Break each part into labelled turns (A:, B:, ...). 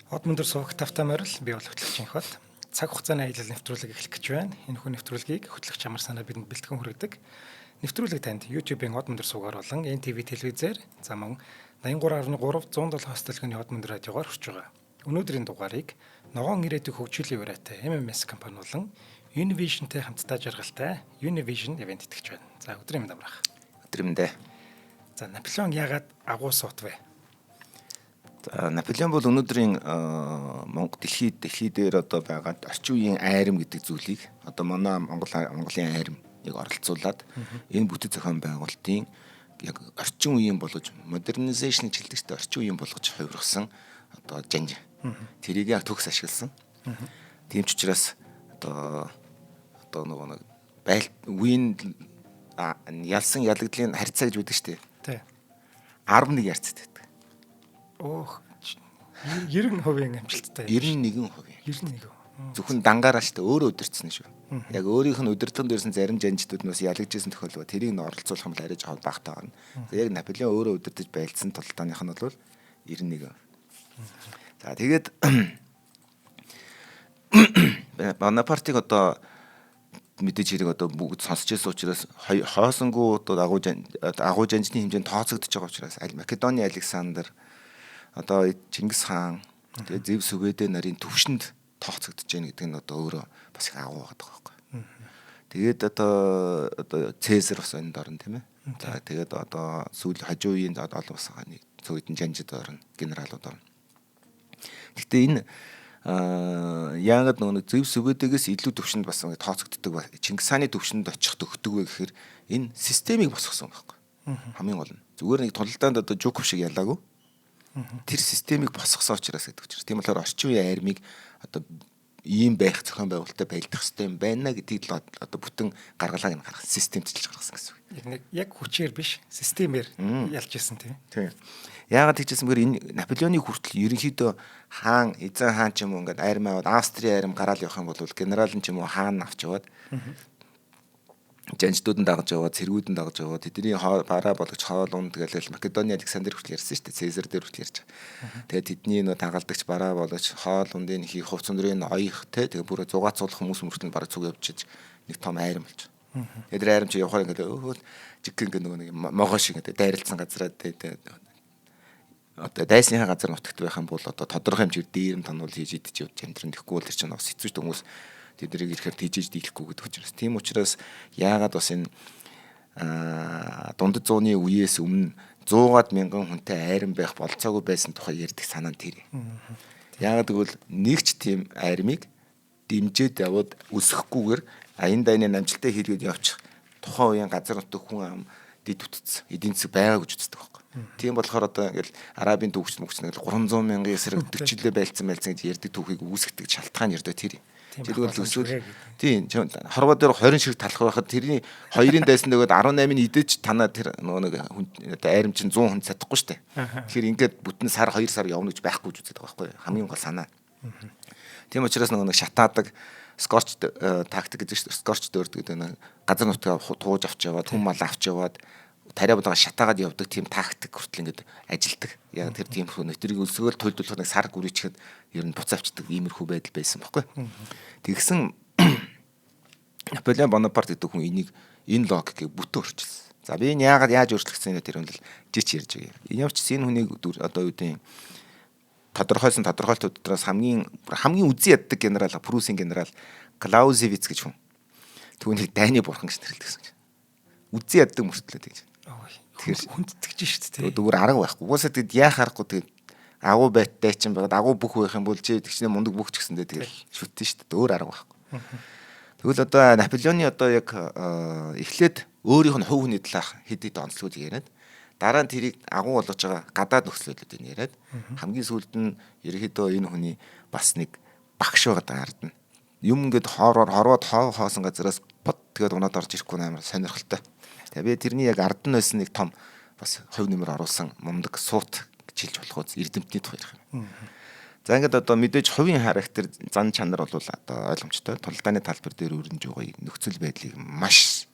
A: Хот мөндөр суух тавтай морил би бол хөтлөгчийн хот. Цаг хугацааны аялал нэвтрүүлэг эхлэх гэж байна. Энэ хүн нэвтрүүлгийг хөтлөгч амар санаа бидэнд бэлтгэн хүргэдэг. Нэвтрүүлэг танд YouTube-ийн хот мөндөр суугаар болон NTV телевизээр за мөн 83.3 107 хостолгоны хот мөндөр радиогоор хүрч байгаа. Өнөөдрийн дугаарыг ногоон ирээдүйг хөгжүүлэх урайтай MMS компани болон Univision-тэй хамтдаа жаргалтай Univision event итгэж байна. За өдрийн мэнд амраах.
B: Өдрийн мэндэ.
A: За Наполеон яагаад агуу суут вэ?
B: Наполеон бол өнөөдрийн дэлхий дээр одоо байгаа орчин үеийн айрам гэдэг зүйлийг одоо манай Монголын айрамыг оролцуулаад энэ бүтэц зохион байгуулалтын яг орчин үеийн болгож modernization гэж хэлдэг чинь орчин үеийн болгож хувиргасан одоо жанж. Тэрийг яг төгс ашигласан. Тийм ч учраас одоо нөгөө үеийн ялсан ялагдлын харьцаа гэж үүдэг шүү дээ.
A: Тий.
B: 11 ярцтай.
A: Оох 90% амжилттай.
B: 91%.
A: 91.
B: Зөвхөн дангаараа штэ өөрөө өдөрцсөн шүү. Яг өөрийнх нь өдөртөнд ирсэн зарим жанжтууд нь бас ялагдчихсэн тохиолдол тэрийг нь оролцуулах юм бол арай жоо багтаа байна. Яг Наполеон өөрөө өдөртөж байлцсан тултааных нь бол 91. За тэгээд Бонапартыг одоо мэдээж хэрэг одоо бүгд сонсч байсан учраас хоосонгуу одоо агуу жанжны хэмжээнд тооцогдож байгаа учраас Македоны Александр одоо Чингис хаан тэгээ Зевс Сүбэдэ нарын төвшөнд тооцогдож байна гэдэг нь одоо өөрөө бас их агуу байгаа байхгүй. Тэгээд одоо Цезар бас энд орно тийм ээ. За тэгээд одоо сүүл хажуу үеийн олон бас нэг цөөхөн жанжид орно, генералууд орно. Гэхдээ энэ яагаад нөгөө Зевс Сүбэдэгээс илүү төвшөнд бас тооцогддог ба Чингис хааны төвшөнд очих төгтөг вэ гэхээр энэ системийг босгосон байхгүй. Хамгийн гол нь зүгээр нэг тулалдаанд одоо Жуков шиг ялаагүй. Тэр системийг босгосон учраас гэдэг учраас. Тийм болохоор орчин үеийн айрмыг одоо ийм байх зохион байгуулалттай байлдах систем байна гэдгийг л одоо бүтэн гаргалааг нь гаргасан системтжилж гаргасан гэсэн үг.
A: Яг хүчээр биш, системээр ялж ирсэн тийм.
B: Тийм. Яагаад тэгжсэн бэр энэ Наполеоны хүртэл ерөнхийдөө хаан, эзэн хаан ч юм уу ингээд айрм аваад Австрийн айрм гараал явах юм бол генерал нь ч юм уу хаан авч яваад жанждууд нь дагаж яваад цэргүүд нь дагаж яваад тэдний бараа болгож хоол унд тэгэл Македоны Александр хүртэл ярьсан шүү дээ. Цезар дээр хүртэл ярьж байгаа. Тэгээд тэдний нөө дагалдагч бараа болгож хоол ундын хийх хувц өндрийн оёх тэгээ бүр зугаацуулах хүмүүс мөртөнд бараг цуг явчихж нэг том айрам болж. Тэгээд айрам чи явахаар ингээд өөхөл жиг ингээд нөгөө нэг могоо шиг ингээд дайралтсан газараа тэгээд одоо дайсныхаа газар нутагт байх юм бол одоо тодорхой хэмжээр дээрэм тануул хийж идэж явж амьдрын гэхгүй бол тэр чинь бас хэцүү хүмүүс тэднийг ирэхээр тийжээж дийлэхгүй гэдэг учраас. Тийм учраас яагаад бас энэ дундад зууны үеэс өмнө 100-аад мянган хүнтэй айрам байх болцоогүй байсан тухай ярьдаг санаа нь тэр. Яагаад гэвэл нэг ч тийм айрмыг дэмжиж яваад өсөхгүйгээр аян дайны амжилттай хийлгээд явчих тухайн үеийн газар нутаг хүн ам дэд үтц эдийн засаг байгаа гэж үздэг байхгүй. Тийм болохоор одоо ингээл арабын төвчд мөгч нэг 300 мянган эсрэг 40 жилээ байлцсан гэж ярьдаг түүхийг үүсгдэг шалтгаан ярьдаа тэр. Тэрүүл өсвөл тийм хорвоо дээр 20 ширхэг талах байхад тэрний хоёрын дайсан дэгөөд 18-ыг идэж танаа тэр нөгөө айрам чинь 100 хүн чадахгүй штэ. Тэгэхээр ингээд бүтэн сар 2 сар явна гэж байхгүй гэж үздэг байхгүй хамгийн гол санаа. Тийм учраас нөгөө шатаадаг скорч тактик гэдэг чинь скорч дөөрдөг гэдэг нэг газар нутгаа тууж авч яваад хүм мал авч яваад тариа бодлого шатаагаад явдаг тийм тактик хүртэл ингээд ажилдаг. Яг тэр тийм хөө нөтрийг өлсгөөл төлөвлөх нэг сар гүрийчхэд ер нь буц авчдаг иймэрхүү байдал байсан байхгүй. Тэгсэн Наполеон Бонапарт гэдэг хүн энэ логикийг бүтэн өөрчилсөн. За би энэ яаж өөрчлөгдсөн вэ тэр үнэл жич ярьж байгаа. Энэ явч энэ хүнийг одоо юу гэдэг тодорхойлсон тодорхойлолтуудаас хамгийн үзий яддаг генерал Прусийн генерал Клаузевиц гэж хүн. Түүнийг дайны бурхан гэж нэрлэдэг. Үзий яддаг мөртлөө тэгж.
A: Тэгэхээр хүндэтгэж шүү дээ.
B: Зүгээр арга байхгүй. Уусаа тэгэд яах аргагүй тэгэд агуу байттай ч юм байгаад агуу бүх байх юм бол чи тэгчнээ мундаг бүх ч гэсэндээ тэгэл шүтэн шүү дээ. Өөр арга байхгүй. Тэгвэл одоо Наполеоны одоо яг эхлээд өөрийнх нь хувь хүний талаарх хэд хэд онцлогууд яриад дараа нь тэрийг агуу болгож байгаа гадаад нөхцөлөд энэ яриад хамгийн сүүлд нь ерөөхдөө энэ хүний бас нэг багш байгаа ард нь юм ингээд хорвоод хоосон газараас бод тэгээд унаад орж ирэхгүй амар сонирхолтой. Тэгээ би тэрний яг ард нь байсан нэг том бас хувь нэмэр оруулсан мундаг суут гэж хэлж болох үз эрдэмтний тухай ярих юм. За ингээд одоо мэдээж хувийн характер зан чанар бол одоо ойлгомжтой. Тулдааны талбар дээр өрнөж байгаа нөхцөл байдлыг маш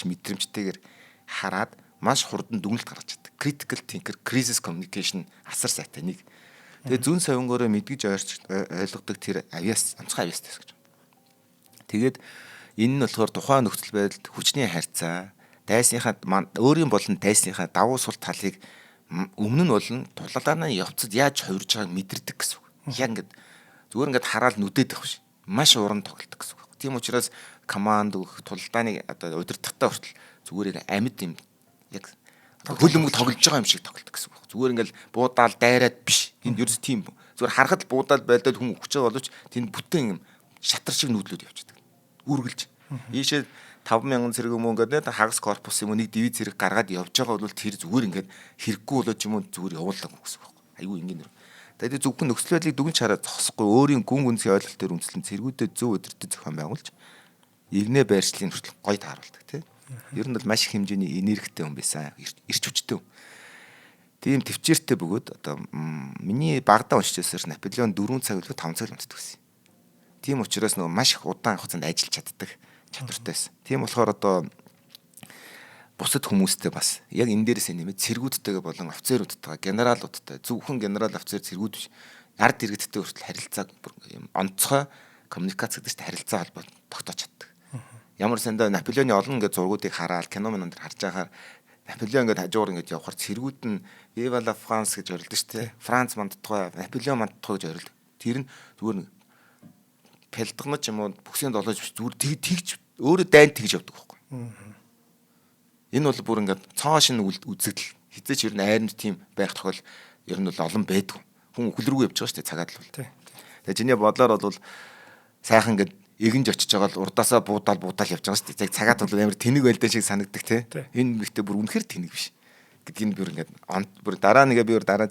B: мэдрэмжтэйгээр хараад маш хурдан дүгнэлт гаргаж чаддаг. Critical thinker, crisis communication асар сайтай нэг Тэгээ зүүн совингоороо мэдгэж ойлгодог тэр авиас онцгой авиас гэж. Тэгээд энэ нь болохоор тухайн нөхцөл байдалд хүчний харьцаа, дайсныхаа өөрийн болон дайсныхаа давуу сул талыг өмнө нь болон тулалааны явцад яаж хувирж байгааг мэдэрдэг гэсэн үг. Яг ингээд зүгээр ингээд хараад нүдээд байх биш. Маш уран тоглодог гэсэн үг. Тийм учраас команд өгөх тулалдааны одоо удирдахтай хүртэл зүгээр амьд юм яг хөлөмөг тоглож байгаа юм шиг тоглодог гэсэн үг. Зүгээр ингээл буудаал дайраад биш. Энд ерөөс тийм зүгээр харахад л буудаал байлдаад хүн өгч байгаа боловч тэнд бүтээн юм шатар шиг нүүдлүүд явчихдаг. Үргэлж. Ийшээ 5,000 зэрэг юм ингээд хагас корпус юм нэг дивиз зэрэг гаргаад явж байгаа бол тэр зүгээр ингээд хэрэггүй болоод юм зүгээр явуулдаг гэсэн үг. Айгүй ингэнэ. Тэгээд зөвхөн нөхцөл байдлыг дүгнж хараад зогсохгүй өөрийн гүн гүнзгий ойлголт төр үндэслэн цэргүүдэд зөв өдөртөд зохион байгуулж игнэ байршлын хүртэл гоё тааруулдаг тийм. Ер нь бол маш их хэмжээний энергитэй хүн байсан. Ирч хүчтэй. Тийм төвчээртэй бөгөөд одоо миний багада уншижсэн Наполеон 4 цаг үлээ 5 цаг унтдаг гэсэн. Тийм учраас нөгөө маш их удаан хугацаанд ажиллаж чаддаг чадвартайсэн. Тийм болохоор одоо бусад хүмүүстэй бас яг энэ дээрээс нэмээд цэргүүдтэйгээ болон офицеруудтайгаа генералуудтай зөвхөн генерал офицер цэргүүд биш ард иргэдтэй хүртэл харилцааг юм онцгой коммуникац гэдэг чинь харилцаа холбоо тогтоож чаддаг. Ямар сандаа Наполеоны олон ингээд зургуудыг хараад кино мөн дээр харж байхаар Наполеон ингээд хажуугаар ингээд явхаар цэргүүд нь Viva la France гэж орилдог шүү дээ. Франц мандтугай, Наполеон мандтугай гэж орилдог. Тэр нь зүгээр пэлдгнаж юм уу бүксийн долоож зүгээр тэгж өөрөө дайнд тэгж явдаг байхгүй. Энэ бол бүр ингээд цоо шин үзэгдэл хизээч ер нь айранд тийм байх тохиол ер нь бол олон байдгүй. Хүн өхөл рүү явж байгаа шүү дээ цагаад л бол. Тэгээ чиний бодлоор бол сайхан ингээд эгэнж очиж байгаа л урдаасаа буудаал явж байгаа шүү дээ. Цагаад бол амар тэнэг байлдаа шиг санагддаг те. Энэ ихтэй бүр үнэхэр тэнэг биш гэдгийг бүр ингээд бүр дараа нэгэ би дараа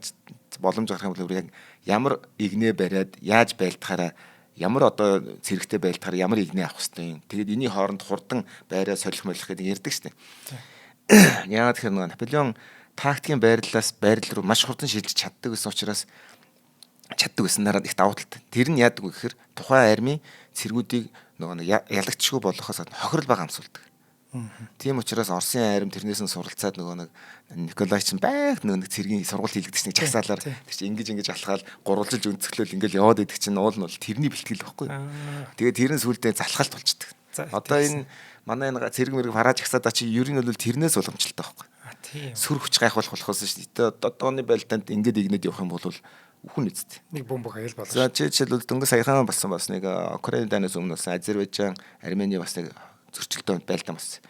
B: боломж гарах юм бол яг ямар игнэ бариад яаж байлтахаараа ямар одоо цэрэгтэй байлтахаар ямар игнэ авах хэрэгтэй юм. Тэгээд энэний хооронд хурдан байраа солих молих гэдэг ярьдаг шүү дээ. Яагаад гэхээр Наполеон тактикийн байрлалаас байрлал руу маш хурдан шилжиж чаддаг гэсэн учраас чаддаг гэсэн нараад их давуу талтай. Тэр нь яадаг вэ гэхээр тухайн армийн цэргүүдийг нөгөө ялагчгүй болгохоос хохирол бага амсуулдаг. Тийм учраас Оросын арми тэрнээс нь суралцаад нөгөө Николай ч байх нэг цэргийн сургууль хийлгдэг чинь жагсаалаар тэр чинь ингэж алхаал гурвалжилж өнцгөлөөл ингээл яваад идэх чинь уул нь бол тэрний бэлтгэл байхгүй. Тэгээд тэр нь сүулдэ залхалт болчдөг. Одоо энэ манай энэ цэрэг мэрэг харааж жагсаадаа чи ер нь бол тэрнээс уламжлалтай байхгүй. Сүр хүч гайхуулах болохоос шүү дээ. Одооны байлдаанд ингээд игнэд явах юм бол үхэн үсттэй. Нэг бомб хаял болно. За жишээлбэл дөнгөж саяхан болсон бас нэг Украины данаас өмнө бас Азербайджан, Армени бас нэг зөрчилдөөн байлдан бас.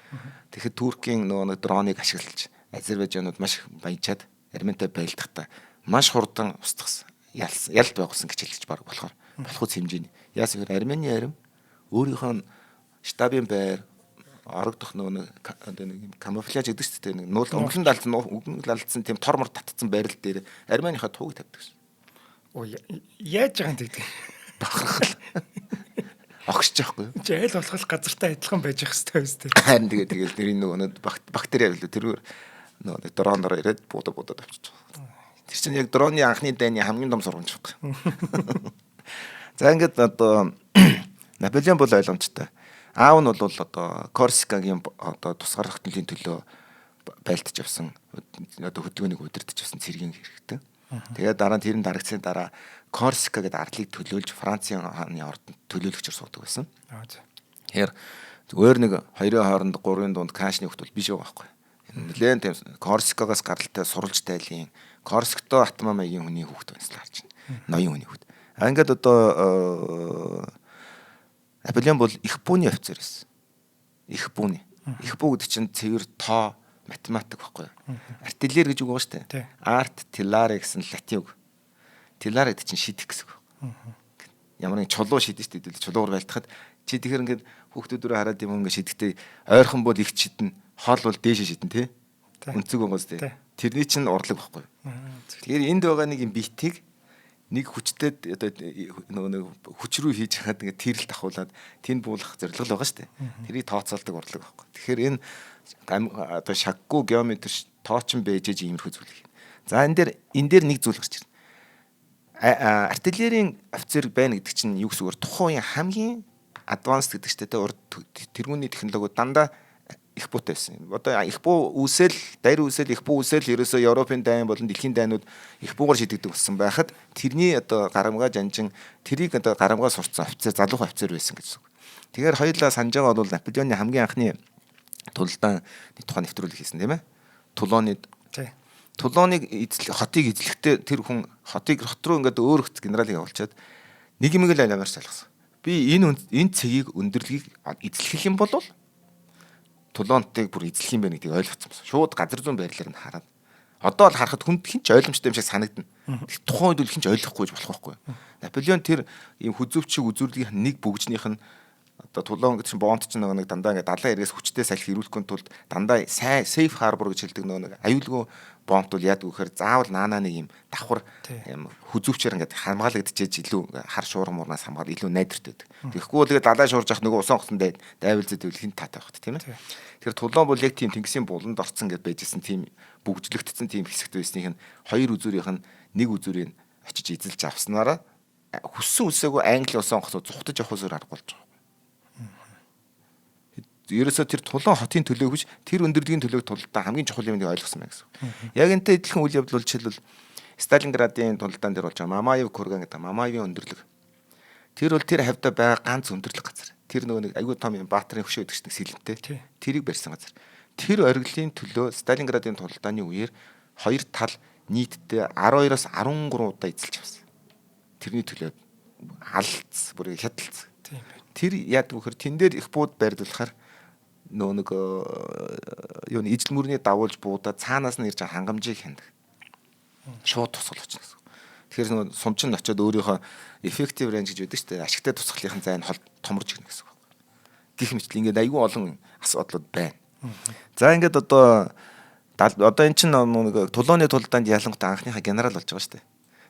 B: Тэгэхэд Туркийн нөгөө дроныг ашиглаж Азербайджанууд маш баяжаад Арментай байлдахдаа маш хурдан устгасан. Ялт байгуулсан гэж хэлж баг болохоор болох үс хэмжээний. Яасан гэхээр Армени арим өөрийнхөө штабын байр орогдох нөгөө камуфляж гэдэг ч тийм нэг нуул өнгөлөнд алдсан тийм тор мор татцсан байрал дээр Арменийнхаа тууг тавьдаг шин. Оо яаж байгаа юм тэгдэг. Бахархал. Огсож байхгүй юу? Чи айл болох газартай адилхан байж ах хэрэгтэй үстэй. Харин тэгэл нэрийн нөгөө бактери авлаа тэргээр нөгөө дроноор ирээд буудаад авчиж байгаа. Тэр чинь яг дроны анхны дайны хамгийн том сургамж байхгүй. За ингээд одоо Наполеон бол ойлгомжтой. Аав нь бол одоо Корсикагийн одоо тусгаар тогтнолын төлөө байлтж явсан одоо хөдөлгөөнийг удирдах явсан цэргийн хэрэгтэй. Тэгээд дараа нь тэрийн дарагцсан дараа Корсика гэдэг арлыг төлөөлж Францын хааны ордонд төлөөлөгчөөр суудаг байсан. Тэгэхээр зүгээр нэг хоёрын хооронд гурвын дунд кашны хөлт бол биш байгаа байхгүй. Нэлээд тийм Корсикагаас гаралтай суралж тайлын Корсикто Атма маягийн хүний хөлт байсал харж байна. Ноён хүний хөлт. Ингээд одоо Наполеон бол их бүүний офицер байсан. Их бүүний. Их бүү гэдэг чинь цэвэр тоо математик байхгүй. Артиллер гэж үг байгаа шүү дээ. Арт тилларе гэсэн латин үг. Тилларе гэдэг чинь шидэх гэсэн үг. Ямар нэг чулуу шидэж шүү дээ. Чулуугаар байлтахад чи тэгэхээр ингээд хүүхдүүд рүү хараад юм ингээд шидэхдээ ойрхон бол их шидэн, хоол бол дээш шидэн тий. Үнцэг байгаа шүү дээ. Тэрний чинь урлаг байхгүй. Тэгэхээр энд байгаа нэг юм битийг нэг хүчтэй одоо нөгөө хүч рүү хийж хаад ингээд тэрэлт ахуулаад тэнд буулгах зорилго л байгаа шүү дээ. Тэрийг тооцоолдог урлаг байхгүй. Тэгэхээр энэ одоо шаггүй геометр тоочин бэжэж иймэрхүү зүйл юм. За энэ дээр нэг зүйл гарч ирнэ. Артиллерийн офицер байна гэдэг чинь юу гэсэн үг вэ? Тухайн үеийн хамгийн адванс гэдэг чтэй урд тэргүүний технологиуд дандаа их буутай байсан. Одоо их буу үүсэл, дайр үүсэл, их буу үүсэл ерөөсөө Европын дайн болон дэлхийн дайнууд их буугаар шийдэгдэх болсон байхад тэрний одоо гарамгаа жанжин тэрийг одоо гарамгаа сурцсан офицер, залуухан офицер байсан гэж. Тэгэхээр хоёулаа санаж байгаа бол Наполеоны хамгийн анхны тулдаан тухайн нэвтрүүлэг хийсэн тийм ээ. Тулоныг хотыг эзлэхдээ тэр хүн хот руу ингээд өөр хөт генералыг явуулчаад нэг юм л амарч залгасан. Би энэ цэгийг өндөрлөгийг эзлэх юм бол Тулонтыг бүр эзлэх юм байна гэдгийг ойлгоцсон байна. Шууд газар зүүн байрлалаар нь хараад. Одоо бол харахад хүнд хин ч ойлгомжтой юм шиг санагдана. Тухайн үед хин ч ойлгохгүй болох байхгүй. Наполеон тэр ийм хүзүүвчиг үзүүрлэгийн нэг бүгжнийх нь одоо Тулон гэдэг чинь боонт чинь нэг дандаа ингээд далайн эргээс хүчтэй салхи ирүүлэхгүй тулд дандаа сейф харбор гэж хэлдэг нэг аюулгүй боонт бол яадаг вэхээр заавал наанаа нэг юм давхар юм хүзүүвчээр ингээд хамгаалагдчихэж илүү хар шуурм муурнаас хамгаал илүү найдвартай байдаг. Тэгэхгүй бол тэгээд далайн шуурж явах нөгөө усан хоцсон дайвалзад ивэл хин таатай байх тийм ээ. Тэгэхээр Тулон бол яг тийм тэнгисийн буланд орцсон гэж байжсэн тийм бүгжлэгдсэн тийм хэсэгт байсныг нь хоёр үзүүрийнх нь нэг үзүүрийг очиж эзэлж авснараа хүссэн үсээгүй Англи усан хоцоо зүхтаж явах зүгээр аргагүй болж байгаа. Ерөөсөө тэр Тулон хотын төлөө хүч тэр өндөрлөгийн төлөөг тулдаа хамгийн чухал юмыг ойлгосон байна гэсэн. Яг энэтэй адилхан үйл явдал бол жишээлбэл Сталинградын тулдаан дээр болж байгаа Мамаев курган гэдэг Мамаевын өндөрлөг. Тэр бол тэр хавьда байгаа ганц өндөрлөг газар. Тэр нөгөө нэг айгүй том юм баатарын хөшөө гэдэг чинь сэлэнтэй. Тэрийг барьсан газар. Тэр ориглын төлөө Сталинградын тулдааны үеэр хоёр тал нийтдээ 12-оос 13 удаа эзэлж авсан. Тэрний төлөө алдц бүр хядалц. Тэр яадаг вөхөр тэн дээр их бууд байрлуулахаар нэг юуны ижил мөрний давуулж буудаа цаанаас нь ирж хангамжийг хяндаг. Шууд тусгал очно гэсэн. Тэгэхээр нөгөө сумчин очиод өөрийнхөө effective range гэж байдаг шүү дээ. Ашигтай тусгалын зайн хол томорж ирнэ гэсэн үг. Гэх мэтлээ ингээд аюул олон асуудлууд байна. За ингээд одоо эн чинь нэг Тулооны тулдаанд ялангуяа анхныхаа генерал болж байгаа шүү дээ.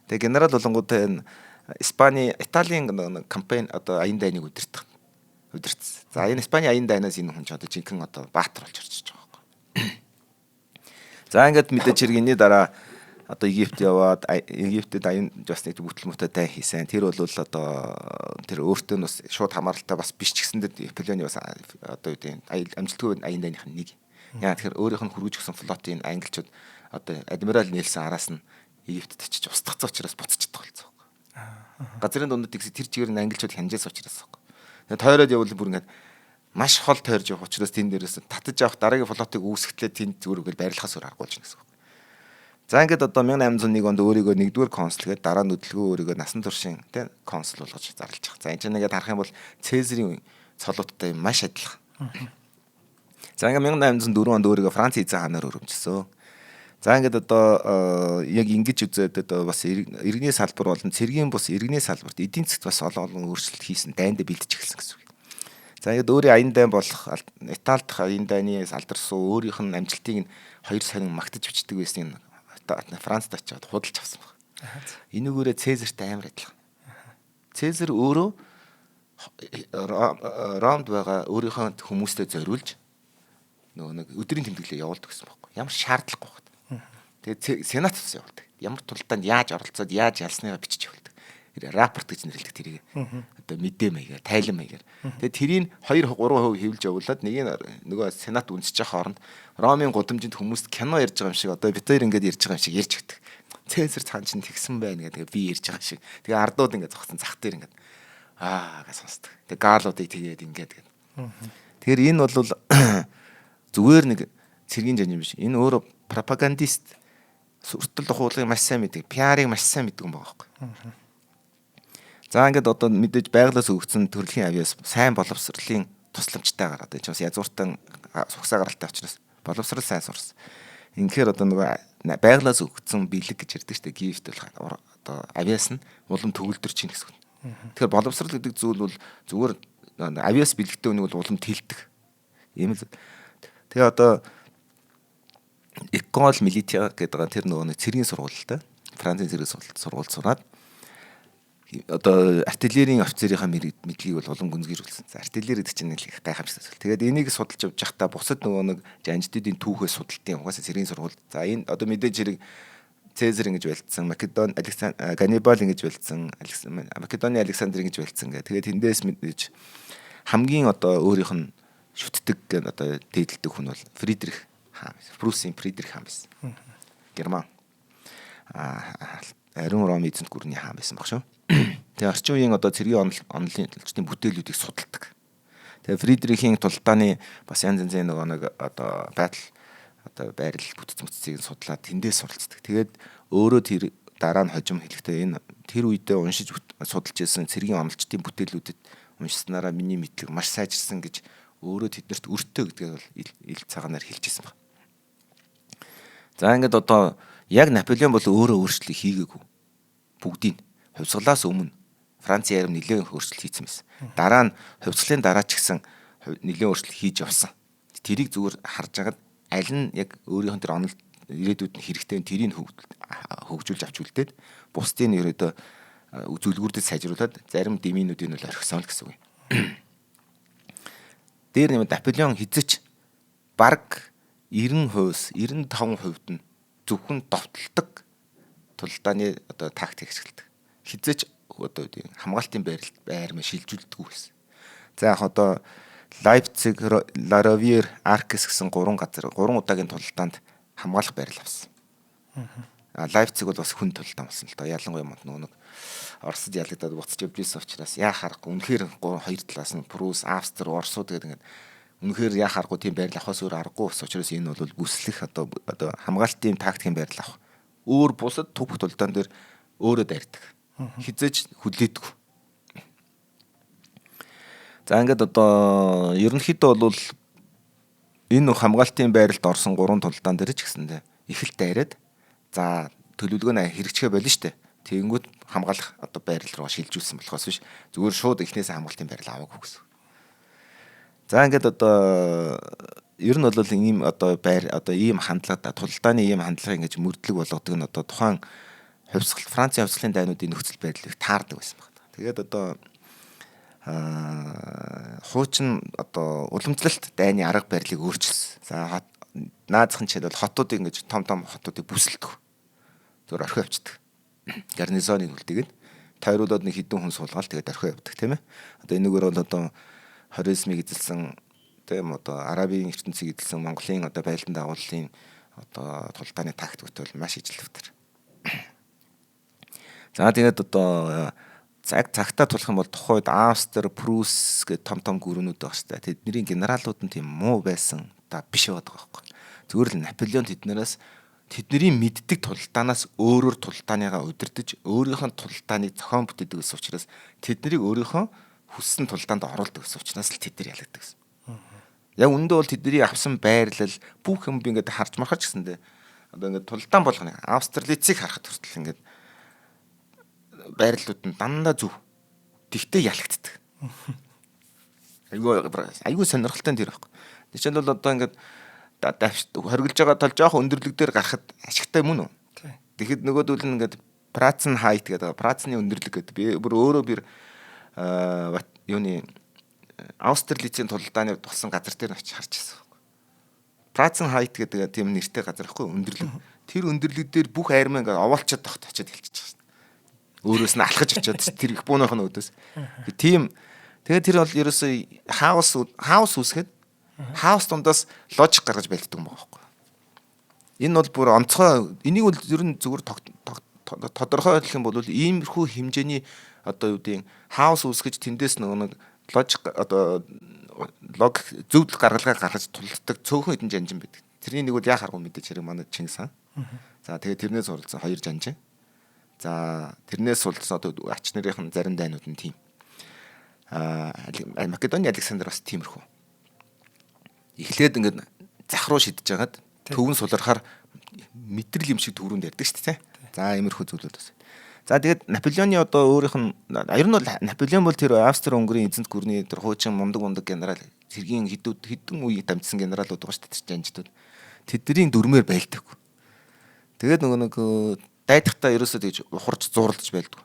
B: Тэгээ генерал болонгуудаа энэ Италийн кампани одоо аян дайныг удирдах. За энэ Испани аян дайнаас энэ хүн ч одоо жинхэнэ одоо баатар болж орчиж байгаа байхгүй. За ингээд мэдээж хэрэгний дараа одоо Египт яваад Египтэд аян бас нэг бүтэл мөтөд дай хийсэн. Тэр бол одоо тэр өөртөө бас шууд хамааралтай бас биш ч гэсэн Наполеоны бас одоо юу гэдэг амжилтгүй аян дайных нэг. Яа тэгэхээр өөрийнх нь хөргөж гисэн флотын англичууд одоо адмирал Нельсон араас нь Египтэд очиж устгацсан учраас буцчихдаг болсон. Газрын дундад тэгс тэр чигээр нь англичууд хянжээс учраас. Тэгээд тойроод явбал бүр ингээд маш хол тойрж явах учраас тэн дээрээс татаж авах дараагийн флотыг үүсгэтлээ тэнд зүрхэл байрлахаас өөр аргагүй ч гэсэн. За ингээд одоо 1801 онд өөрийгөө нэгдүгээр консул гээд дараа нь хөдөлгөөн өөрийгөө насан туршийн тийм консул болгож зарлаж байгаа. За энэ ч нэгээд харах юм бол Цезарийн цолооттой маш адилхан. За ингээд 1804 онд өөрийгөө Франц эзэн хаанаар өргөмжсөн. За ингээд одоо яг ингэж үзээд одоо бас иргэний салбар болон цэргийн бус иргэний салбарт эдийн засгт бас олон өөрчлөлт хийсэн дайнд бэлдэж эхэлсэн гэсэн үг. За ингээд өөрийн аян дайн болох Итали дахь аян дайны алдарсуу өөрийнх нь амжилтыг нь хоёр сарын магтаж бичдэг байсан Францд очиод худалж авсан байна. Энэгээрээ Цезартай амар адилхан. Цезар өөрөө Ромд байгаа өөрийнхөө хүмүүстэй зориулж нөгөө нэг өдрийн тэмдэглэлээ явуулдаг гэсэн байхгүй. Ямар шаардлагагүй байна. Тэгээд сенат ус явуулдаг. Ямар тулдаанд яаж оролцоод яаж ялсныгаа бичиж явуулдаг. Рапорт гэж нэрлэдэг тэрийг. Одоо мэдээ маягаар, тайлан маягаар. Тэгээд тэрийг 2-3% хэвлэж явуулаад нэг нөгөө сенат үнсэж байгаа хооронд Ромын гудамжинд хүмүүст кино ярьж байгаа юм шиг одоо бид хоёр ингэж ярьж байгаа юм шиг ярьж өгдөг. Цезар цаан чинь тэгсэн байна гэдэг би ярьж байгаа шиг. Тэгээ ардууд ингэж зогсон зах дээр ингэж гэж сонсдог. Тэгээ гаалуудыг тэгээд ингэж гэдэг. Тэгэхээр энэ бол зүгээр нэг цэргийн жанжин биш. Энэ өөрөө пропагандист сүртэл ухуулгыг маш сайн мэддэг, пиарыг маш сайн мэддэг юм байгаа байхгүй. За ингээд одоо мэдээж байглаас өгсөн төрөлхийн авиас сайн боловсролын тусламжтай гараад энэ ч бас язгууртан сугсаа гаралтай учраас боловсрол сайн сурсан. Инхээр одоо нөгөө байглаас өгсөн бэлэг гэж ярьдаг шүү дээ. Гифт бол одоо авиас нь улам төгөлдөр чинь гэсэн. Тэгэхээр боловсрол гэдэг зүйл бол зүгээр авиас бэлэгтэй үнийг бол улам тэлдэг. Ийм л. Тэгээ одоо École Militaire гэдэг тэр нөгөө цэргийн сургуультай Францын цэргийн сургууль сураад одоо артиллерийн офицерийнхаа мэдлэгийг бол улам гүнзгийрүүлсэн. За артиллери гэдэг чинь нэг их гайхамшигтай зүйл. Тэгээд энийг судалж явж байхдаа бусад нөгөө нэг жанжтуудын түүхээс судалтын угаасаа цэргийн сургууль. За энэ одоо мэдээж хэрэг Цезар ингэж байлцсан, Македон Ганнибал ингэж байлцсан, Македоны Александр ингэж байлцсан гэх. Тэгээд тэндээс мэдээж хамгийн одоо өөрийнх нь шүтдэг гэн одоо дээдэлдэг хүн бол Фридрих хаан. Пруссийн Фридрих хаан байсан. Герман. Ариун Ром эзэнт гүрний хаан байсан баг шүү. Тэгээ орчин үеийн одоо цэргийн онолчдын бүтээлүүдийг судалдаг. Тэгээ Фридрихийн тулдааны бас янз янзын нэг одоо байдал одоо байрал бүтц мөццийг судлаад тэндээс суралцдаг. Тэгээд өөрөө тэр дараа нь хожим хэлэхдээ энэ тэр үедээ уншиж судалж ирсэн цэргийн онолчдын бүтээлүүдэд уншсанараа миний мэдлэг маш сайжирсан гэж өөрөө тэднэрт өртөө гэдгийг бол ил цагаанаар хэлчихсэн баг. За ингээд одоо яг Наполеон бол өөрөө өөрчлөлт хийгээгүй. Бүгдийг хувьсгалаас өмнө Франц ярим нэлээд өөрчлөлт хийсэн байсан. Дараа нь хувьсгалын дараа ч гэсэн нэлээд өөрчлөлт хийж явсан. Тэрийг зүгээр харж агаад аль нь яг өөрийнх нь тэр онол ирээдүйд нь хэрэгтэй тэрийг хөгжүүлж авч үлдээд бусдын ерөөдөө үзүүлгүүрдэд сайжруулад зарим дэмийнүүдийг нь орхисон л гэсэн үг. Дээр нэмээд Наполеон хизэж бараг 90%-с 95% нь зөвхөн довтлдог тулдааны одоо тактик ашигладаг. Хизэж одоо хамгаалтын байрмаа шилжүүлдэг байсан. За яг одоо Лайпциг, Ларавиер, Аркес гэсэн 3 удаагийн тулдаанд хамгаалах байрал авсан. Лайпциг бол бас хүн тулдаан болсон л доо. Ялангуяа нэг Оросд ялагдаад буцаж явж ирсэн учраас яа харахгүй үнэхээр хоёр талаас нь Прус, Австри, Оросууд гэдэг ингээд үнэхээр яа харахгүй тийм байрал авахаас өөр аргагүй ус учраас энэ бол бүслэх одоо хамгаалтын тактикийн байрал авах. Өөр бусад төвх тулдаан дээр өөрөө дайрдаг. Хизээж хүлээдэг. За ингээд одоо ерөнхийдөө бол энэ хамгаалтын байралд орсон 3 тулдаан дээр ч гэсэндээ их л дайраад за төлөвлөгөө хэрэгжихэ болно штэ. Тэгэнгүүт хамгаалах одоо байрал руу шилжүүлсэн болохоос биш зүгээр шууд эхнээс хамгаалтын байрал аваагүй гэсэн. За ингээд одоо ер нь бол ийм одоо ийм хандлага тулдааны ийм хандлагыг ингэж мөрдлөг болгодог нь одоо тухайн Францын хувьсгалын дайнуудын нөхцөл байдлыг таардаг байсан байна. Тэгээд одоо хуучин одоо уламжлалт дайны арга барилыг өөрчилсөн. За наазах нь ч бол хотуудыг ингэж том хотуудыг бүсэлдэг. Зөв орхио явцдаг. Гарнизоныг үлдээгээд тойруулаад нэг хэдэн хүн суулгаал тэгээд орхио явдаг тийм ээ. Одоо энэгээр бол одоо хоризмыг эзэлсэн тийм одоо арабын ертөнцийг эзэлсэн Монголын одоо байлдан дагууллын одоо тулдааны тактикт бол маш ижилтвэр. За тэгээд одоо цагтаа тулах юм бол тухайд Австри, Прус гэх том гүрнүүд байх хэрэгтэй. Тэдний генералууд нь тийм муу байсан та биш байдаг байхгүй. Зүгээр л Наполеон тэдний мэддэг тулдаанаас өөрөөр тулдааныгаа удирдах, өөрийнх нь тулдааныг зохион бүтээдэг гэсэн учраас тэднийг өөрийнхөө хүссэн тулдаанд оруулдаг гэсэн учраас л тэд ялагддаг гэсэн. Яг үүндээ бол тэдний авсан байрлал бүх юм би ингээд харж мархаж гисэндээ одоо ингээд тулдаан болгоно. Австралицыг харахад хүртэл ингээд байрлалууд нь дандаа зөв. Тэгтээ ялагддаг. Айгүй сонирхолтой тэр байхгүй. Жишээл бол одоо ингээд хоригдж байгаа тал жоох өндөрлөг дээр гарахад ашигтай юм уу? Тэгэхэд нөгөөдөл нь ингээд Працен хайт гэдэг Працны өндөрлөг гэдэг би өөрөө юуны Австралицын тулдааны болсон газар дээр очиж харж байсан. Працен хайт гэдэг тийм нэртэй газар ихгүй өндөрлөг. Тэр өндөрлөг дээр бүх айрмаа ингээд овоолчод тогт очиод хэлчихэж байгаа. Өөрөөс нь алхаж очиод тэр их бууныхын өдөөс. Тийм тэгээд тэр бол ерөөсөө хаус үүсгээд хаус дундаас ложик гаргаж байлддаг юм байна байхгүй. Энэ бол бүр онцгой энийг бол ер нь зүгээр тодорхой хэлэх юм бол иймэрхүү хэмжээний одоо юу гэдэг хаус үүсгэж тэндээс нэг ложик одоо лог зөвлөл гаргалгаа гаргаж тулдаг цөөхөн хэдэн жанжин байдаг. Тэрний нэг бол яа харгуу мэдээж хэрэг манай Чингис хаан. За тэгээд тэрнээс суралцсан 2 жанжин. За тэрнээс суралцсан одоо ач нарын зарим дайнууд нь тийм. Македоны Александр бас тиймэрхүү. Эхлээд ингээд зах руу шидэж хагаад төвөн сулрахаар мэдрэл юм шиг төрөнд ярьдаг шүү дээ. За иймэрхүү зүйлүүд бас. За тэгээд Наполеоны одоо өөрийнх нь ер нь бол Наполеон бол тэр Австри-Унгарын эзэнт гүрний тэр хуучин мундаг генерал цэргийн хэдэн үе дамжсан генералууд байгаа шүү дээ жанжтууд. Тэдний дүрмээр байлдаг. Тэгээд нөгөө дайдахтаа ерөөсөө тэгж ухарч зурлаж байлдаг.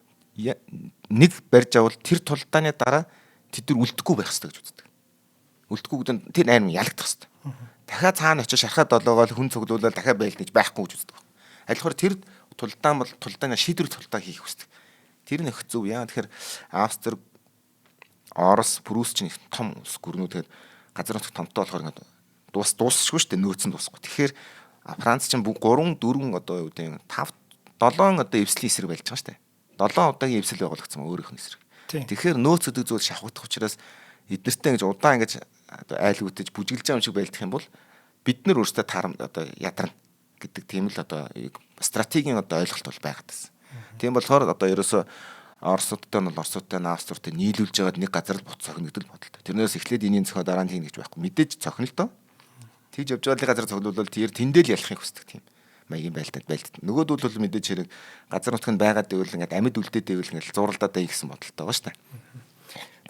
B: Нэг барьж авал тэр тулдааны дараа тэд нар үлдэхгүй байх хэрэгтэй гэж үздэг. Үлдэхгүй гэдэг нь тэр найрам ялагдах хэрэгтэй. Дахиад цаана очиж шархаад долоогоо хүн цуглуулаад дахиад байлдаж байхгүй гэж үздэг. Альхаар тэр тулдаан бол тулдааны шийдвэр тулдаа хийх хүсдэг. Тэр нөх зөв яа тэгэхээр Австри, Орос, Прус чинь том улс гүрнүүд тэгээд газар нутаг томтой болохоор ингээд дуусчихгүй шүү дээ, нөөц нь дуусахгүй. Тэгэхээр Франц чинь 3 4 одоо юу гэдэг 5 7 одоо эвслийн эсрэг болж байгаа шүү дээ. 7 удаагийн эвсэл байгуулагдсан өөрийнх нь эсрэг. Тэгэхээр нөөц гэдэг зүйл шавхагдах учраас эднэртэй ингэж удаан ингэж одоо айлгуудаж бүжиглж байгаа юм шиг байлдах юм бол бид нар өөрсдөө таарам одоо ядарна гэдэг тийм л одоо стратегийн одоо ойлголт бол байгаад байна. Тийм болохоор одоо ерөөсөө Оросуудтай нь бол Оросуудтай, Авструудтай нийлүүлж байгаад нэг газар л буцах гэдэг л бодолтой. Тэрнээс эхлээд энийн зохио дараа нь хийнэ гэж байхгүй. Мэдээж зохино л доо. Тэгж явж байгаа газар цуглуулбал тэр тэндэл ялахыг хүсдэг тийм маягийн байлдаад. Нөгөөдөл бол мэдээж хэрэг газар нутганд байгаад байвал ингээд амьд үлдээд байвал ингээд зуралдаад байя гэсэн бодолтой байгаа шүү дээ.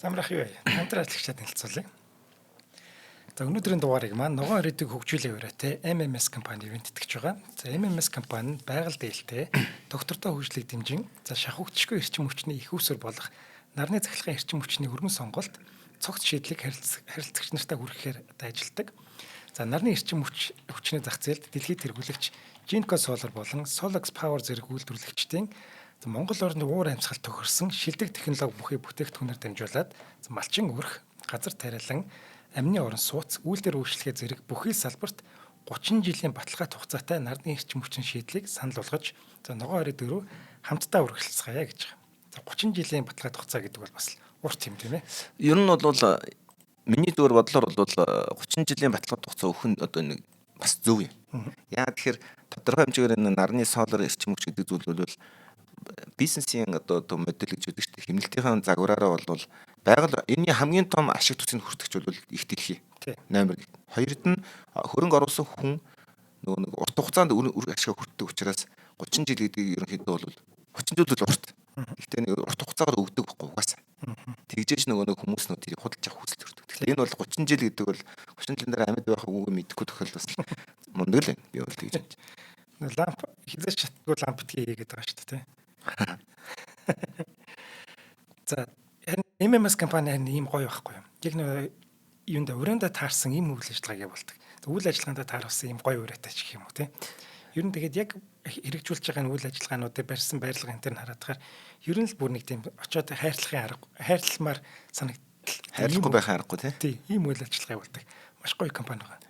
A: Замрах юу вэ? Хамтран ажиллагчдад танилцуулъя. За өнөөдрийн дугаарыг маань ногоон ирээдүйг хөгжүүлэх ураатай MMS компани ивент тэтгэж байгаа. За MMS компани нь байгаль дээлтэй доктортой хөгжлийг дэмжин за шахагдчихгүй эрчим хүчний их усүр болох нарны цахилгаан эрчим хүчний өргөн сонголт цогц шийдлийг харилцагч нартай хүргэхээр ажилладаг. За нарны эрчим хүчний зах зээлд дэлхийд тэргүүлэгч Jinko Solar болон Solax Power зэрэг үйлдвэрлэгчдийн Монгол орны уур амьсгал тохирсон шилдэг технологи бүхий бүтээгдэхүүнээр дамжуулаад малчин өрх, газар тариалан, амны орон сууц, үйлдвэр үйлчлэгээ зэрэг бүхий салбарт 30 жилийн баталгаатай хугацаатай нарны эрчим хүчний шийдлийг санал болгож ногоон ирээдүй рүү хамтдаа үргэлжлэцгаая гэж байгаа. За 30 жилийн баталгаатай хугацаа гэдэг бол бас урт юм тийм ээ.
B: Ер нь бол миний зөвөр бодлоор бол 30 жилийн баталгаатай хугацаа өгөх нь одоо нэг бас зөв юм. Яа тэгэхээр тодорхой хэмжээгээр энэ нарны солар эрчим хүч гэдэг зүйл бол бизнесийн одоо модель гэж үүдэг чинь хэмнэлтийн загвараараа бол байгаль энэний хамгийн том ашиг түвшинд хүртэгч бол их дэлхий. Номер 1. Хоёрд нь хөрөнгө оруулсан хүн нөгөө нэг урт хугацаанд ашиг хүртдэг учраас 30 жил гэдэг ерөнхийдөө бол 30 жил бол урт. Гэхдээ нэг урт хугацаагаар өгдөг байхгүй угаасаа. Тэгжээж нөгөө нэг хүмүүс нөө тэрийг худалдаж авах хүсэлт төрдөг. Тэгэхээр энэ бол 30 жил гэдэг бол 30 жилийн дараа амьд байх үгүй мэдэхгүй тохиолдол бас мундаг л би бол тэгж байна.
A: Ламп хизээч чаддгүй ламп битгий хийгээд байгаа шүү дээ. За MMS компани ийм гоё байхгүй юм. Яг нэг юунда өрөөндө таарсан ийм үйл ажиллагааг явуулдаг. Үйл ажиллагаанд тааруулсан ийм гоё ураатай ч гэх юм уу тийм. Ер нь тэгээд яг хэрэгжүүлж байгаа үйл ажиллагаануудыг барьсан байрлал энэ төр хараадахаар ер нь л бүр нэг тийм очиод хайрламар санагдал.
B: Хайрлахгүй байхын аргагүй
A: тийм. Ийм үйл ажиллагаа явуулдаг. Маш гоё компани байна.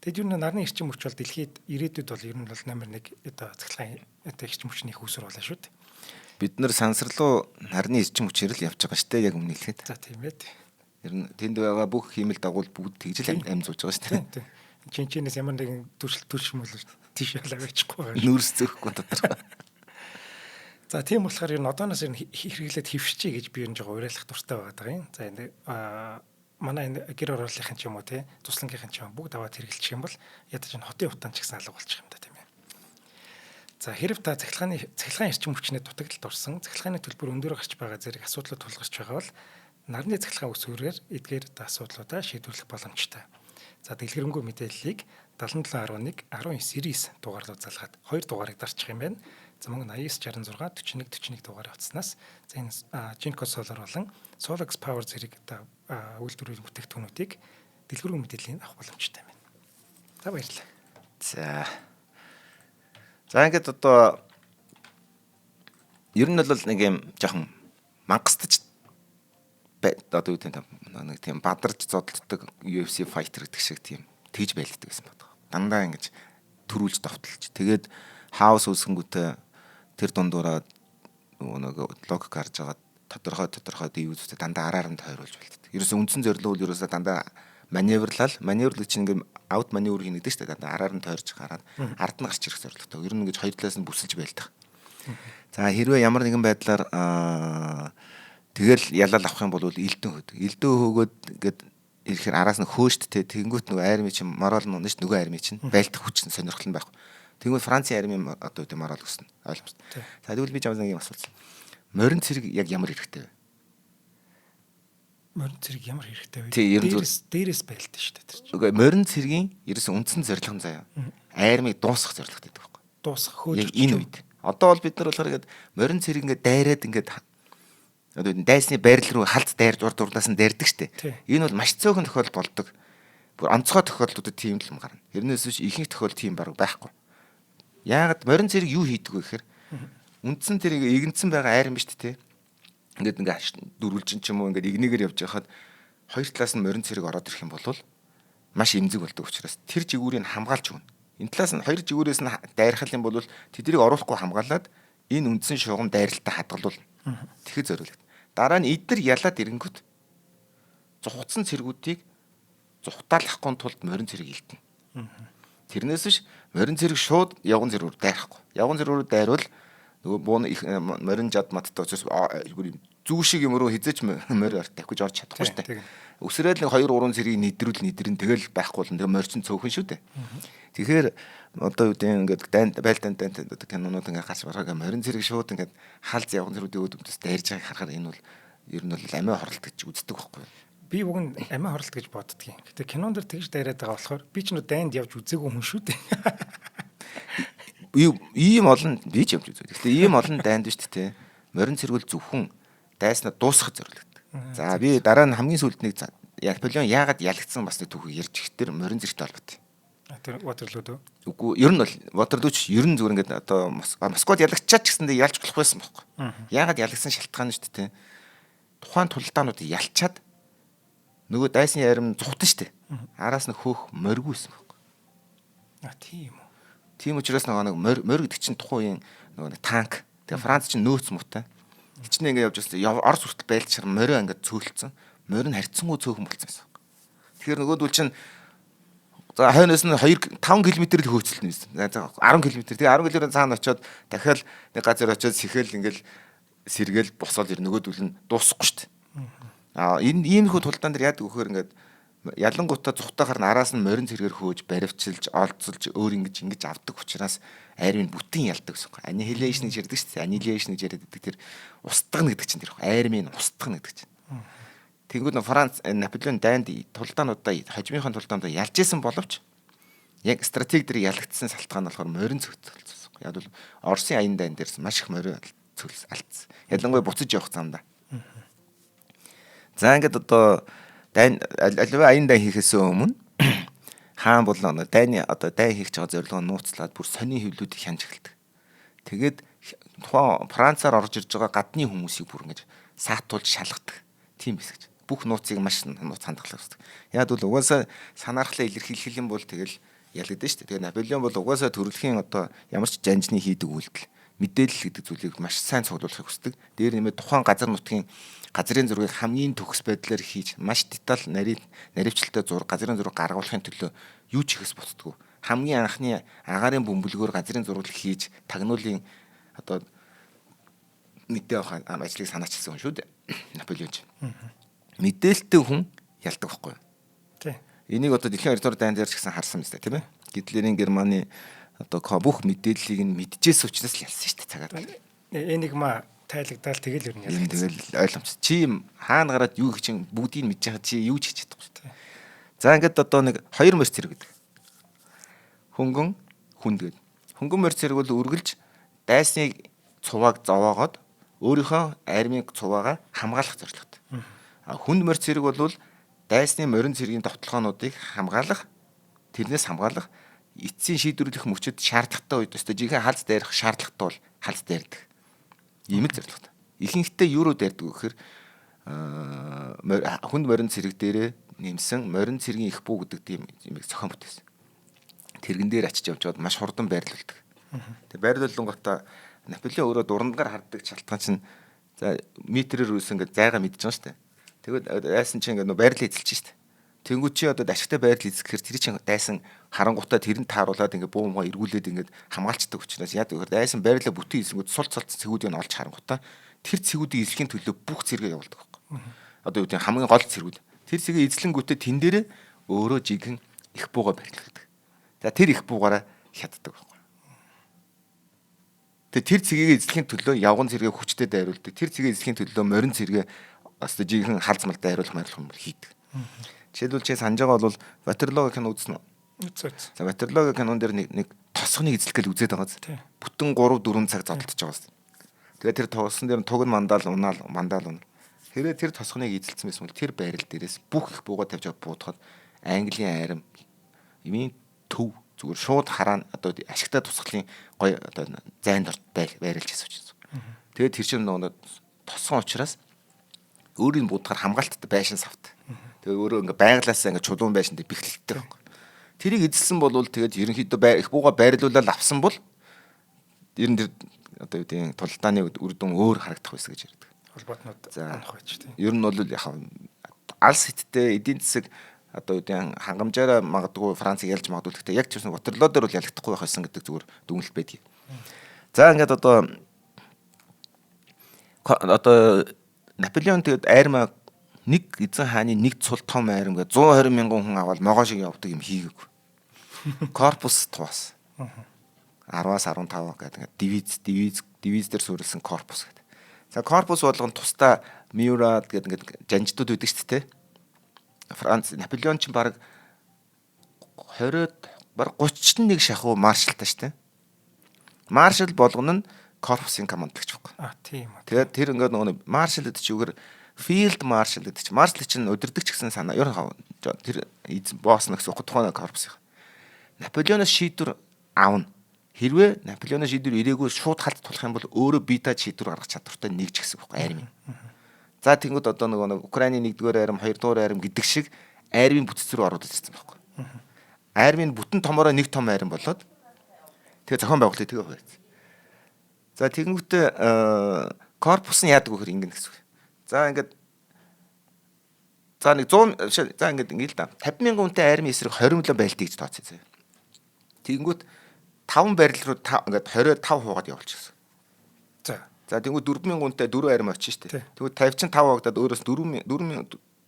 A: Тэгэд ер нь нарны эрчим хүч бол дэлхийд ирээдүйд бол ер нь бол номер 1 одоо цахилгаан одоо эрчим хүчний их усүр болно шүү дээ.
B: Бид нар сансарлуу нарны эрчим хүчээр л явж байгаа шүү дээ яг өмнө хэлэхэд.
A: За тийм ээ.
B: Ер нь тэнд байгаа бүх хиймэл дагуул бүгд тэгж л амьзуулж байгаа шүү дээ.
A: Чинчэнээс ямар нэгэн төршмөл тийш ялаа байчихгүй.
B: Нүрс зөөхгүй тодорхой.
A: За тийм болохоор ер нь одооноос ер нь хэрэглээд хөвшчээ гэж би ер нь жоо уриалах дуртай байгаа юм. За энэ манай энэ гэр оролцооны ч юм уу те туслангийнхэн ч юм бүгд аваад хэрэглэх юм бол ядаж энэ хотын утаан ч гэсэн алга болчих юм да тийм ээ. За хэрв та цахилгаан эрчим хүчний дутагдлалд орсон цахилгааны төлбөр өндөр гарч байгаа зэрэг асуудлууд тулгарч байгаа бол нарны цахилгаан үсвэрээр эдгээр асуудлуудаа шийдвэрлэх боломжтой. За дэлгэрэнгүй мэдээллийг 7711 1999 дугаарлуу залгаад 2 дугаарыг дарчих юм байна. За мөн 8966 41 41 дугаарыг утаснаас за энэ Jinko Solar болон Solax Power зэрэг үйлдвэрийн бүтээгдэхүүнүүдийг дэлгэрэнгүй мэдээллийг авах боломжтой байна. За баярлалаа. За
B: ингээд одоо ер нь бол нэг юм жоохон мангастаж одоо юу гэдэг нэг тийм бадарч зодтолдог UFC fighter гэдэг шиг тийм тэгж байлддаг гэсэн байна. Дандаа ингэж төрүүлж довтолж. Тэгээд хаус үүсгэнгүүтээ тэр дундуураа нэг логик гарч байгаа тодорхой дивизүүтэй дандаа араар нь тойруулж байлддаг. Ерөөсө үндсэн зорилго бол ерөөсө дандаа маневрлал чинь ингээм аут маневр хийнэ гэдэг шүү дээ. Дандаа араар нь тойрч гараад ард нь гарч ирэх зорилготой. Ер нь ингэж хоёр талаас нь бүсэлж байлдах. За хэрвээ ямар нэгэн байдлаар тэгэл ялал авах юм бол элдэн хөдөг. Элдэн хөөгөөд ингээд ирэхээр араас нь хөөшттэй тэнгүүт нөгөө арми чинь морол нь унаж нөгөө арми чинь байлдах хүч нь сонирхол нь байхгүй. Тэнгүүт Францын арми одоо тийм морол өснө. Ойлгомжтой. За тэгвэл би жамсан юм асуусан. Морин цэрэг яг ямар хэрэгтэй вэ?
A: Морин цэрэг ямар хэрэгтэй вэ? Дээрээс байлдаа шүү дээ тэр чинь.
B: Үгүй морин цэрэгийн ерөөсөн үндсэн зорилго нь заяа. Армиг дуусгах зорилготой байдаг байхгүй.
A: Дуусгах хөөж.
B: Яг энэ үед. Одоо бол бид нар болохоор ингээд морин цэрэг ингээд дайраад ингээд одоо дайсны байрал руу халд дайрж урд урдаас нь дайрдаг штэ. Энэ бол маш цөөхөн тохиолдолд болдог. Бүр онцгой тохиолдлуудад тийм л юм гарна. Тэрнээс биш ихэнх тохиолдолд тийм баг байхгүй. Яагаад морин цэрэг юу хийдэг вэ гэхээр үндсэн тэрийг игэнцэн байгаа айран биш тэ. Ингээд дөрвөлжин ч юм уу ингээд игнэгээр явж байхад хоёр талаас нь морин цэрэг ороод ирэх юм бол маш эмзэг болдог учраас тэр жигүүрийг хамгаалж өгнө. Энэ талаас нь хоёр жигүүрээс нь дайрхал юм бол тэднийг оруулахгүй хамгаалаад энэ үндсэн шугам дайралтаа хадгалуулна. Тэгэхэд зориулдаг. Дараа нь эдгээр ялаад ирэнгүүт зугтсан цэргүүдийг зугтаалахгүй тулд морин цэрэг илтэнэ. Тэрнээс биш морин цэрэг шууд явган зэрүүр дайрахгүй. Явган зэрүүр дайрвал нөгөө буун их морин жад маттай учраас зүү шиг юм руу хизээч морь тавьж орж чадахгүй шүү дээ. Өсрөөл нэг 2 3 цэргийг нэдрэн тэгэл байхгүй бол тэгээ морчин цөөхөн шүү дээ. Тэгэхээр одоо юу гэдэг ингээд байлдаанд кинонууд ингээд гарч бараагаа морин цэрэг шууд ингээд халз явган зэрүүдийн өөдөөс дайрж байгааг харахаар энэ бол ер нь бол амиа хорлт гэж үздэг байхгүй.
A: Би уг нь амиа хорлт гэж боддгийн. Гэтэ кинонд дэр тэгж дайраад байгаа болохоор би ч нөө дайнд явж үзээгүй хүн шүү дээ.
B: Ийм олон би ч явж үзээ. Гэтэ ийм олон дайнд шүү дээ. Морин цэргүүл зөвхөн дайснаа дуусгах зорилготой. За би дараа нь хамгийн сүүлд нэг Наполеон яагаад ялагдсан бас нэг түүхийг ярьж ихтер морин зэрэгтэй холбоотой.
A: Тэр Ватерлоо дөө.
B: Үгүй ер нь бол Ватерлооч ер нь зүгээр ингээд одоо Москвад ялагдчихад ч гэсэндээ ялж болох байсан байхгүй. Яагаад ялагдсан шалтгаан нь шүү дээ. Тухайн тулдаануудыг ялчаад нөгөө дайсны ярим зүхтэн шүү дээ. Араас нь хөөх моргүйсэн байхгүй.
A: Тийм үү.
B: Тийм учраас нэг морь гэдэг чинь тухайн нөгөө танк. Тэгээ Франц чинь нөөц муутай. Хичнээн ингээд явж байсан. Орос хүртэл байлчаар морио ингээд цөөлцсөн. Морь нь харьцангуй цөөхөн болцсон байсан. Тэгэхээр нөгөөдөл чинь за хойноос нь 5 км л хөөцөлтөн байсан. За 10 км. Тэгээ 10 км цаана очиод дахиад нэг газар очиод сэхэл ингээл сэргээл босоод ир нөгөөдөл нь дуусахгүй шүү дээ. Энэ иймэрхүү тулдаан дээр яадаг вөхөр ингээд ялангуутаа зүхтахаар нь араас нь морин цэргээр хөөж баривчилж олдцолж өөр ингэж авдаг учраас айрын бүтэн ялдаг гэсэн юм. Аннихиляшн гэж ярьдаг шүү дээ. Аннихиляшн гэж яриад байдаг тэр устгах гэдэг чинь тэр айрын устгах гэдэг чинь. Тэнгүүд нь Франц Наполеон дайнд тулдаануудаа хожимынхон тулдаануудаа ялж исэн боловч яг стратеги дээр ялагдсан салтгаан нь болохоор морин цөлцөлсөн. Яг бол Оросын аян дайн дээрс маш их морин цөлс алдсан. Ялангуяа буцаж явах замдаа. За ингээд одоо дайн аливаа аян дайн хийхээс өмнө хаан бол дайны одоо дайн хийх гэж байгаа зорилгоо нууцлаад бүр сонин хөвлүүдийг хянж эхэлдэг. Тэгээд тухайн Францаар орж ирж байгаа гадны хүмүүсийг бүр ингэж саатуулж шалгадаг. Тийм биш гэж. Бүх нууцыг маш нууц хандгалах хэрэгтэй. Яг бол угаасаа санаархлаа илэрхийлэх юм бол тэгэл ялгадсан шүү дээ. Тэгээ Наполеон бол угаасаа төрөлхийн одоо ямар ч жанжны хийдэг үйлдэл мэдээлэл гэдэг зүйлийг маш сайн цуглуулахыг хүсдэг. Дээр нэмээд тухайн газар нутгийн газрын зургийг хамгийн төгс байдлаар хийж маш деталь наривчлалтай зураг газрын зураг гаргуулахын төлөө юу ч ихс буцдаггүй. Хамгийн анхны агаарын бөмбөлгөөр газрын зураг хийж тагнуулын одоо мэдээ авах ажлыг санаачилсан хүн шүү дээ. Наполеон ч. Мэдээлэлтэй хүн ялдаг байхгүй юу?
A: Тий.
B: Энийг одоо дэлхийн 2 дугаар дайнд дээр ч гэсэн харсан юм байна тийм ээ. Гитлерийн Германы одоо бүх мэдээллийг нь мэдчихсэн учраас л ялсан шүү дээ цагаар.
A: Энигма тайлагдал тэгэл ер нь ялсан.
B: Тэгэл ойлгомжтой. Чи хаана гараад юу гэж чинь бүгдийг мэдж байгаа чи юу ч хийж чадахгүй шүү дээ. За ингээд одоо нэг 2 морь цэрэг гэдэг. Хөнгөн хүнд гэдэг. Хөнгөн морь цэрэг бол үргэлж дайсныг цувааг зовоогоод өөрийнхөө армийн цуваагаа хамгаалах зорилготой. Хүнд морь цэрэг бол дайсны морин цэргийн товтлогоонуудыг хамгаалах, тэрнээс хамгаалах эцсийн шийдвэрлэх мөчөд шаардлагатай үед өстой жинхэнэ халз дайрах шаардлагатай бол халз дайрдаг. Ийм л зорилготой. Ихэнхдээ юу руу дайрдаг вэ гэхээр хүнд морин цэрэг дээрээ нэмсэн морин цэргийн их бүү гэдэг тийм юм зохион бүтээсэн. Тэргэн дээр очиж явжгаад маш хурдан байрлуулдаг. Тэгээ байрлуулангуудаа Наполеон өөрөө дурандгаар харддаг шалтгаан чинь за метрээр үүсэн ингээд зайгаа мэдж байгаа шүү дээ. Тэгвэл дайсан чинь ингээд байрлал эзэлж шүү дээ. Тэнгүүд чи одоо ашигтай байрлал эзэхээр тэр чинь дайсан харангуйтаа тэрэнд тааруулаад ингээд буумгаа эргүүлээд ингээд хамгаалцдаг учраас яа гэхээр дайсан байрлал бүтэн эзэнгүүд сул цолцсон цэгүүдийг олж харангуйтаа тэр цэгүүдийг эзлэхийн төлөө бүх зэрэгээ явуулдаг байхгүй. Одоо юу гэдэг хамгийн гол цэргүүд. Тэр цэгээ эзлэнгүүтээ тэн дээрээ өөрөө жигэн их бууга барилгадаг. За тэр их буугаараа хятдаг байхгүй. Тэгээ тэр цэгийг эзлэхийн төлөө явган цэргээ хүчтэй дайруулдаг. Тэр цэгийг эзлэхийн төлөө морин цэргээ одоо жинхэнэ халз малтай хариулах юм хийдэг. Жишээлбэл чи санаж байгаа бол Ватерлоо кино үзсэн үү?
A: Үзсэн.
B: За Ватерлоо кинон дээр нэг тосгоныг эзлэх гэж үзээд байгаа зү. Бүтэн 3 4 цаг зодтолж байгаа зү. Тэгээ тэр тоосон дээр туг нь мандаал унаал. Хэрэг тэр тосгоныг эзэлсэн байсан бол тэр байрал дээрээс бүх их бууга тавьж буудахад Английн айрам имийн төв зүгээр шууд хараана одоо ашигтай тусгалын гой одоо зайнд орттай байрлаж байсан учраас. Тэгээд тэр чинь нөгөө тосгон учраас өөрийн буудахаар хамгаалттай байшин савт. Тэгээ өөрөө ингээ байглаасаа ингээ чулуун байшин дээр бэхлэлттэй байхгүй. Тэрийг эзэлсэн бол тэгээд ерөнхийдөө их бууга байрлуулаад авсан бол ер нь тэр одоо юу гэдэг тулдааны үр дүн өөр харагдах байсан гэж ярьдаг.
A: Холбоотнууд анх байж тийм.
B: Ер нь бол яг алс хиттэй эдийн засаг одоо юу гэдэг хангамжаараа магадгүй Францыг ялж магадгүй гэхдээ яг ч гэсэн Ватерлоо дээр бол ялагдахгүй байх байсан гэдэг зүгээр дүгнэлт байдгийг. За ингээд одоо Наполеон тэгээд айрмаа нэг эзэн хааны нэг цул том айрам гэ 120 мянган хүн аваад могоо шиг явдаг юм хийгээгүй. Корпус туус. 10-аас 15 гэдэг дивиз дээр суурилсан корпус гэдэг. За корпус болгон тусдаа Мюрат гэдэг ингээд жанжтууд байдаг шүү дээ. Франц Наполеон ч баг 31 шахуу маршалтай шүү дээ. Маршал болгоно нь корпусын командлагч байхгүй.
A: Тийм үү.
B: Тэгээд тэр ингээд нөгөө маршал гэдэг чинь үгээр филд маршал гэдэг чинь маршал чинь удирдах гэсэн санаа. Ер нь тэр босс нэгс тухайн корпус. Наполеоноос шийдвэр аавна. Хэрвээ Наполеоноос шийдвэр ирээгүй шууд халт тулах юм бол өөрөө бие даа шийдвэр гаргах чадвартай нэгж гэсэн байхгүй армийн. За тэгвэл одоо нөгөө Украины 1-р арми, 2-р арми гэдэг шиг армийн бүтц рүү ороод ирсэн байхгүй. Армийн бүтэн томороо нэг том арми болоод тэгээ зохион байгуулалтыг тэгээ хуваалцсан. За тэгэнгүүтээ корпус нь яадаг вөхөр ингэнэ гэсэн үг. За ингээд за нэг 100 за ингээд ингээл да 50 мянган хүнтэй арми эсрэг 20 миллион байлтыг гэж тооцсон. Тэгэнгүүт 5 барил руу ингээд 25 хуугаад явуулчихсан. За тэгвэл 4 мянган хүнтэй 4 арми очиж штэ. Тэгвэл 55 хуудаад өөрөөс 4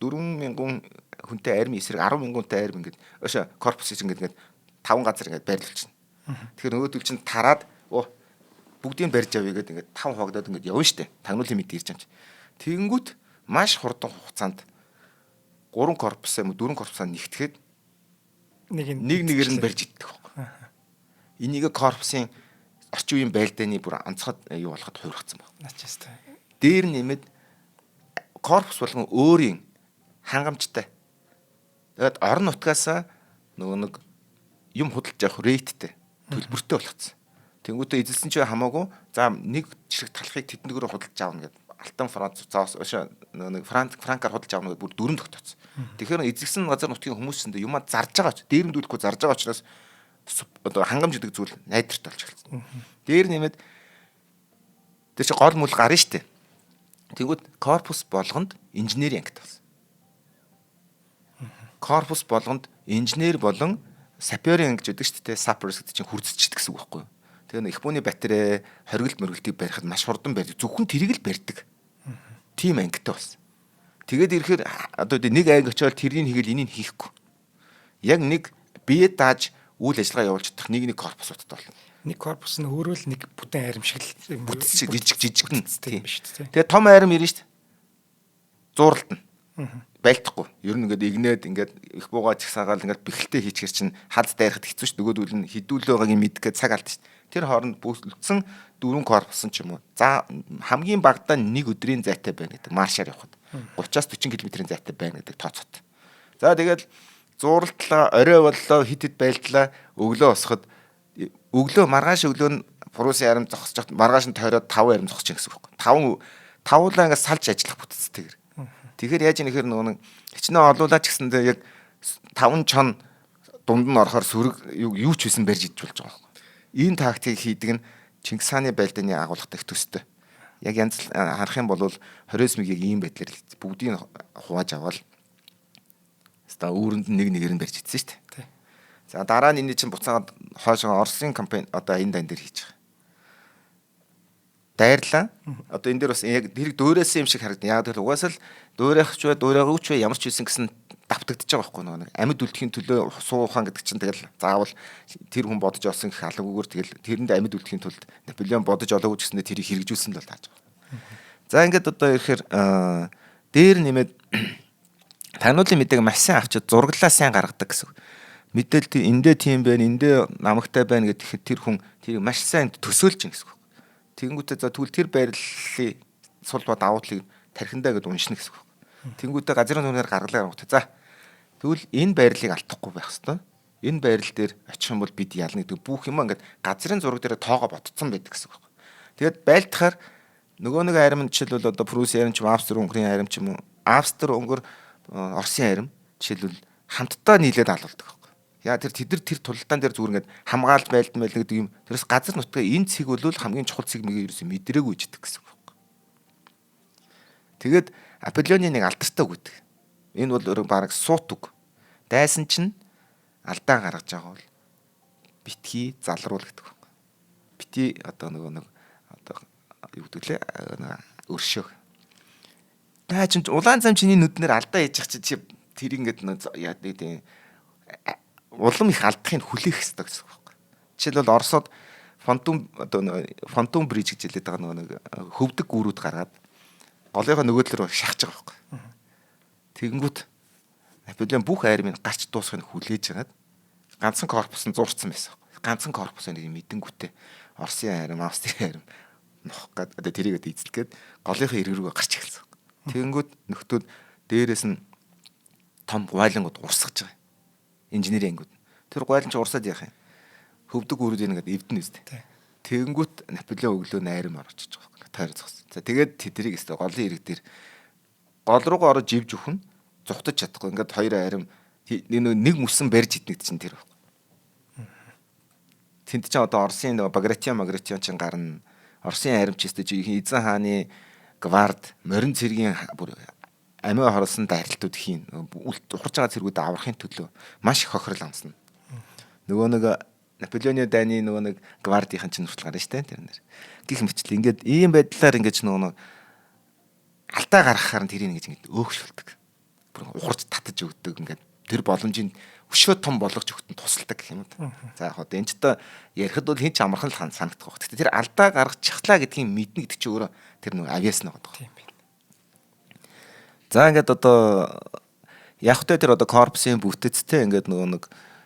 B: мянган хүнтэй арми эсрэг 10 мянган хүнтэй арми ингээд өшө корпус ингээд 5 газар ингээд байрлуулчихна. Тэгэхээр нөгөөдөл чинь тараад бүгдийг барьж авъя гэдэг ингээд 5 хуудаад ингээд явна штэ. Тагнуулын мэд ирж байгаа юм чи. Тэгэнгүүт маш хурдан хугацаанд 3 корпусаа 4 корпусаа нэгтгэхэд нэгээр нь барьж иддэг байхгүй. Энийг корпусын орчин үеийн байлдааны бүр анцгад юу болоход хувиргацсан байна.
A: Начистай.
B: Дээр нэмээд корпус болгон өөрийн хангамжтай. Тэгээд орон нутгаасаа нөгөө нэг юм худалдаж авах рейттэй төлбөртэй болгоцсон. Тэнгүүтээ эзэлсэн ч хамаагүй за нэг жирэг талхыг тэднийгөө худалдаж аавна гэдэг Алтан Франц заос нэг франкаар худалдаж аавна гэдэг бүр 4 тогтооцсон. Тэгэхээр эзэлсэн газар нутгийн хүмүүсэндээ юмаа зарж байгаа ч дээрэмдүүлэхгүй зарж байгаа учраас одоо хангамж гэдэг зүйл найдвартай болж эхэлсэн. Дээр нэмээд тэр чинь гол мөл гарна штэ. Тэгвэл корпус болгонд инженерийн ангит болсон. Корпус болгонд инженер болон саперын ангиж гэдэг штэ. Саперс гэдэг чинь хүрдсчихэд гэсэн үг байхгүй юу? Тэгээ их бууны батарей, хоригдл мөргөлтийг барихад маш хурдан барьдаг. Зөвхөн тэрийг л барьдаг. Тим ангитай болсон. Тэгээд ирэхээр одоо нэг анги очиод тэрийг хийгээл энийг хийхгүй. Яг нэг бие дааж үйл ажиллагаа явуулж чадах нэг корпусуудтай болно.
A: Нэг корпус нь өөрөө л нэг бүтэн арим шиг
B: бүтц жижиг
A: тийм биш үү?
B: Тэгээ том арим ирнэ шүү дээ. Зууралтна. Байлдахгүй. Ер нь ингээд игнээд ингээд их буугаа чагсаагаал ингээд бэхэлтэй хийчихэр чинь хад дайрахад хэцүү шүү. Нөгөөдөл нь хідүүл байгаагийн мэдгээд цаг алдсан шүү. Тэр хооронд бүлдсэн 4 корпус ч юм уу. За хамгийн багадаа нэг өдрийн зайтай байна гэдэг маршаар явхад 30-аас 40 км-ийн зайтай байна гэдэг тооцоод. За тэгээд зууралтлаа, орой боллоо, хитэд байлдлаа, өглөө босоход өглөө маргааш өглөө нь Прусын арим зогсож маргааш нь тойроод 5 арим зогсож гэсэн үг байхгүй. 5 ингээд салж ажиллах бүтцтэйгэр. Тэгэхээр яаж нэхэр нөгөө хичнээн олуулаач гэсэндээ яг 5 чон дунд нь орохоор сөрөг юу ч хийсэн барьж идж болж байгаа байхгүй. Энэ тактикийг хийдэг нь Чингис хааны байлдааны агуулгатай их төстэй. Яг янз харах юм бол 20 мөгийг ийм байдлаар бүгдийг хувааж аваад ста үүрэнд нэгээр нь барьж идсэн шүү дээ. За дараа нь энэ чинь буцаад хойшоо Оросын компани одоо энэ дан дээр хийж байгаа. Дайрлаа. Одоо энэ дээр бас яг тэрийг дөөрөөсөн юм шиг харагдана. Яг тэр угаасаа л дөөрөөгч бай, дөөрөөгч бай ямар ч хэлсэн гэсэн давтагдчих байгаа байхгүй нөгөө нэг амьд үлдэхийн төлөө суу ухаан гэдэг чинь тэгэл заавал тэр хүн бодож олсон гэх алгуугаар тэгэл тэрэнд амьд үлдэхийн тулд Наполеон бодож олоогүй ч гэсэндээ тэрийг хэрэгжүүлсэн л бол тааж байгаа. За ингээд одоо ирэхээр дээр нэмээд тануулын мэдээг маш сайн авчид зураглаа сайн гаргадаг гэсэн. Мэдээлэл эндээ тийм байна, эндээ намагтай байна гэхэд тэр хүн тэрийг маш сайн төсөөлж чинь гэсэн. Тэгэнгүүтээ за тэгвэл тэр байрлалын сул бод давуудлыг тархиндаа гэдээ уншина гэсэн. Тэнгүүтээ газрын нүнээр гаргалаа гаргах. За тэгвэл энэ байрлалыг алдахгүй байх хэвээр. Энэ байрал дээр очих юм бол бид ялна гэдэг бүх юм ингээд газрын зураг дээр тоогоо ботцсон байдаг гэсэн. Тэгээд байлтахаар нөгөө нэг аримчл бол одоо Прус аримч, Австри Унгарын аримч юм уу? Австри Унгар Оросын арим жишээлбэл хамтдаа нийлээд алуулдаг байхгүй. Яа тэр тулалдаан дээр зүгээр ингээд хамгаалж байлдан гэдэг юм. Тэрээс газар нутгаа энэ цэг бол хамгийн чухал цэг мэгийг ерөөсөө мэдрээгүй иждэг гэсэн үг байхгүй. Тэгээд Аполлоны нэг алдартай үг гэдэг. Энэ бол бараг суут үг. Дайсан чинь алдаа гаргаж байгаа бол битгий залруул гэдэг байна. Бити одоо нэг юу гэдэг лээ өршөг. Даа чинь улаан зам чиний нүднэр алдаа хийж чих чи тэр ингээд яа гэдэг улам их алдахыг хүлээх хэрэгтэй гэсэн үг байна. Жишээлбэл Оросод фантом бриж гэж хэлээд байгаа нэг хөвдөг гүүрүүд гаргаад голынхоо нөгөө талаар шахаж байгаа байхгүй. Тэгэнгүүт Наполеон бүх армийг гарч дуусахыг хүлээж хагаад ганцхан корпус нь зурцсан байсан. Ганцхан корпус нэг мэдэнгүүтээ Оросын арим, Австрийн арим нох гэдэг тэрийг эзэлэх гээд голынхоо ирэг рүү гарч эхэлсэн. Тэгэнгүүт нөхдүүд дээрээс нь том гуайлангууд урсгаж байгаа. Инженерийн ангууд. Тэр гуайлан ч урсаад яах юм? Хөвдөг үрүүд ингээд эвдэн үстэй. Тэгэнгүүт Наполеон өглөө найрам орчиж байгаа. Тойр зогсон. За тэгээд тэдрийг өстө голын ирэг дээр гол руугаа орож ивж өхөн зүхтаж чадахгүй. Ингээд хоёр арим нэг мөсөн барьж иднэгд чинь тэр байна. Тэнд чинь одоо Оросын Багратион чинь гарна. Оросын аримчистэй чи эзэн хааны гвард морин цэргийн амиа хорлсон дайралтууд хийн. Ухарж байгаа цэргүүд аврахын төлөө маш их хохирол амсна. Нөгөө нэг Наполеоны дайны нөгөө нэг гвардийн чинь хүртэл гарна штэ тэр нэр. Гэх мэтлээ ингээд ийм байдлаар ингээд нөгөө алдаа гаргахаар тэрийг ингэж өөгшүүлдэг. Бүр ухарж татаж өгдөг ингээд тэр боломжийг өшөө том болгож өгтөн тусалдаг гэх юм уу. За яг одоо энэ ч та ярихад бол хин ч амархан л санагдах баг. Гэхдээ тэр алдаа гаргачихлаа гэдгийг мэднэ гэдэг чинь өөрөө тэр нэг авиас нэг байгаа. Тийм байна. За ингээд одоо яг хөтэ тэр одоо корпусын бүтэцтэй ингээд нөгөө нэг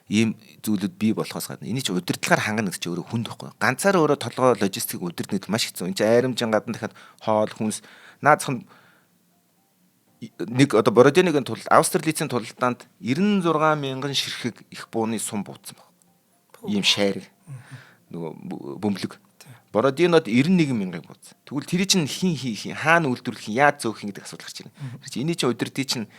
B: ийм зүйлүүд бий болохоос гадна энийг ч удирдлагаар хангана гэж өөрөө хүнд байхгүй. Ганцаар өөрөө толгой логистик удирдах нь маш хэцүү. Энд чинь айрамжин гадна дахиад хоол хүнс наадах нь нэг одоо Бородиногийн Австралицын тулалдаанд 96 мянган ширхэг их бууны сум бууцсан баг. Ийм шайрэг нөгөө бөмбөлөг. Бородинод 91 мянган бууцсан. Тэгвэл тэр чинь хин хаана үйлдвэрлэх яаж зөөх гэдэг асуудал гарч ирнэ. Тэр чинь эний чинь удирдыг чинь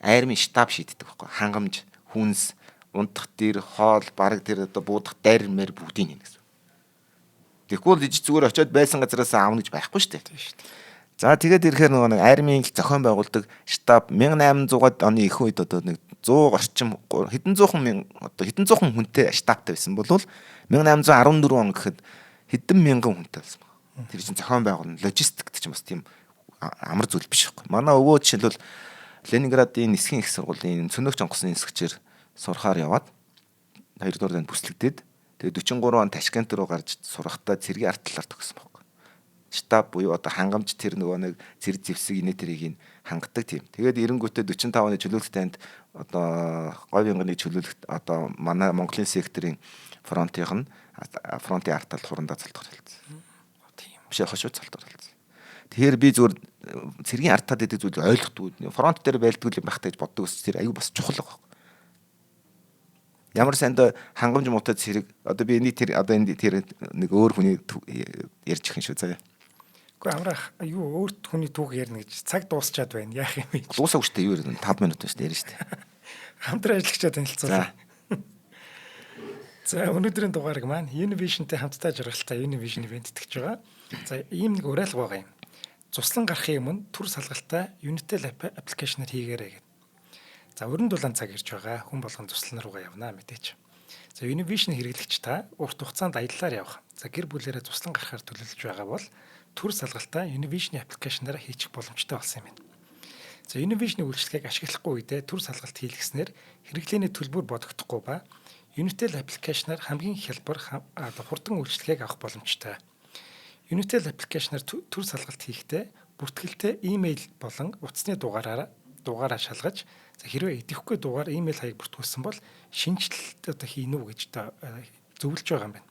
B: армийн штаб шийддэг байхгүй. Хангамж, хүнс, унтах дээр хоол, бараг тэр одоо буудах дайр мэр бүгдийг нэ гэсэн. Тэгэхгүй л иж зүгээр очиод байсан газараас аавна гэж байхгүй шүү дээ. Тийм шүү дээ. За тэгээд ирэхээр нөгөө нэг армийн зохион байгуулдаг штаб 1800-аад оны их үед одоо нэг 100 орчим хэдэн зуухан хүнтэй штабтай байсан бол 1814 он гэхэд хэдэн мянган хүнтэй байсан байна. Тэр чинь зохион байгуулна, логистикт чинь бас тийм амар зүйл биш байхгүй. Манай өвөө жишээлбэл Ленинградын нисхийн их сургуулийн цөнөөгч онгоцны нисгчээр сурахаар яваад 2 дугаар данд бүслэгдээд тэгээд 43 он Ташкент руу гарч сурахдаа цэргийн арт талаар төгссөн байна. Штаб буюу одоо хангамж тэр нөгөө нэг зэрэг зэвсэг инээ тэрийг хангадаг тийм. Тэгээд эренгүүтээ 45 оны чөлөөлөлт танд одоо говь янганы чөлөөлөлт одоо манай Монголын секторын фронтын артал хурандаа цолтгор хэлсэн. Тийм. Биш хошуу цолтгор хэлсэн. Тэгэхээр би зүгээр цэргийн артаад гэдэг зүйл ойлгохгүй. Фронт дээр байлдгүй юм байх гэж боддог ус тэр аюу бас чухал байгаа. Ямар санд хангамж муутай цэрэг одоо би энэ тэр нэг өөр хүний ярьж ихин шүү заяа.
A: Гэхдээ амрах юу өөрт хүний түүх ярина гэж цаг дуусчаад байна. Яах юм бэ?
B: Дуусаагүй шүү дээ. Юу 5 минут байна шүү дээ. Ярина шүү дээ.
A: Хамтран ажиллагчаа танилцуулъя. За өнөөдрийн дугаарыг маань Univision-тэй хамтдаа жаргалтай Univision event итгэж байгаа. За ийм нэг уриалга байгаа юм. Цуслан гарахын өмнө түр салгалтай Unitel аппликейшнээр хийгээрэй гэдэг. За өрн дулаан цаг ирж байгаа. Хүн болгон туслан руугаа явнаа мэдээч. За Univision хэрэглэгч та урт хугацаанд аяллаар явах. За гэр бүлээрээ туслан гарахаар төлөвлөж байгаа бол түр салгалтай Univision аппликейшнаараа хийчих боломжтой болсон юм байна. За Univision үйлчилгээг ашиглахгүй үедээ түр салгалт хийлгэснээр хэрэглээний төлбөр бодогдохгүй ба Unitel аппликейшнаар хамгийн хялбар хурдан үйлчилгээг авах боломжтой. Unitel аппликейшнаар түр салгалт хийхдээ бүртгэлтэй имэйл болон утасны дугаараа шалгаж хэрвээ идэвхгүй дугаар имэйл хаяг бүртгүүлсэн бол шинжилэлт одоо хийнэ үү гэж зөвлөж байгаа юм байна.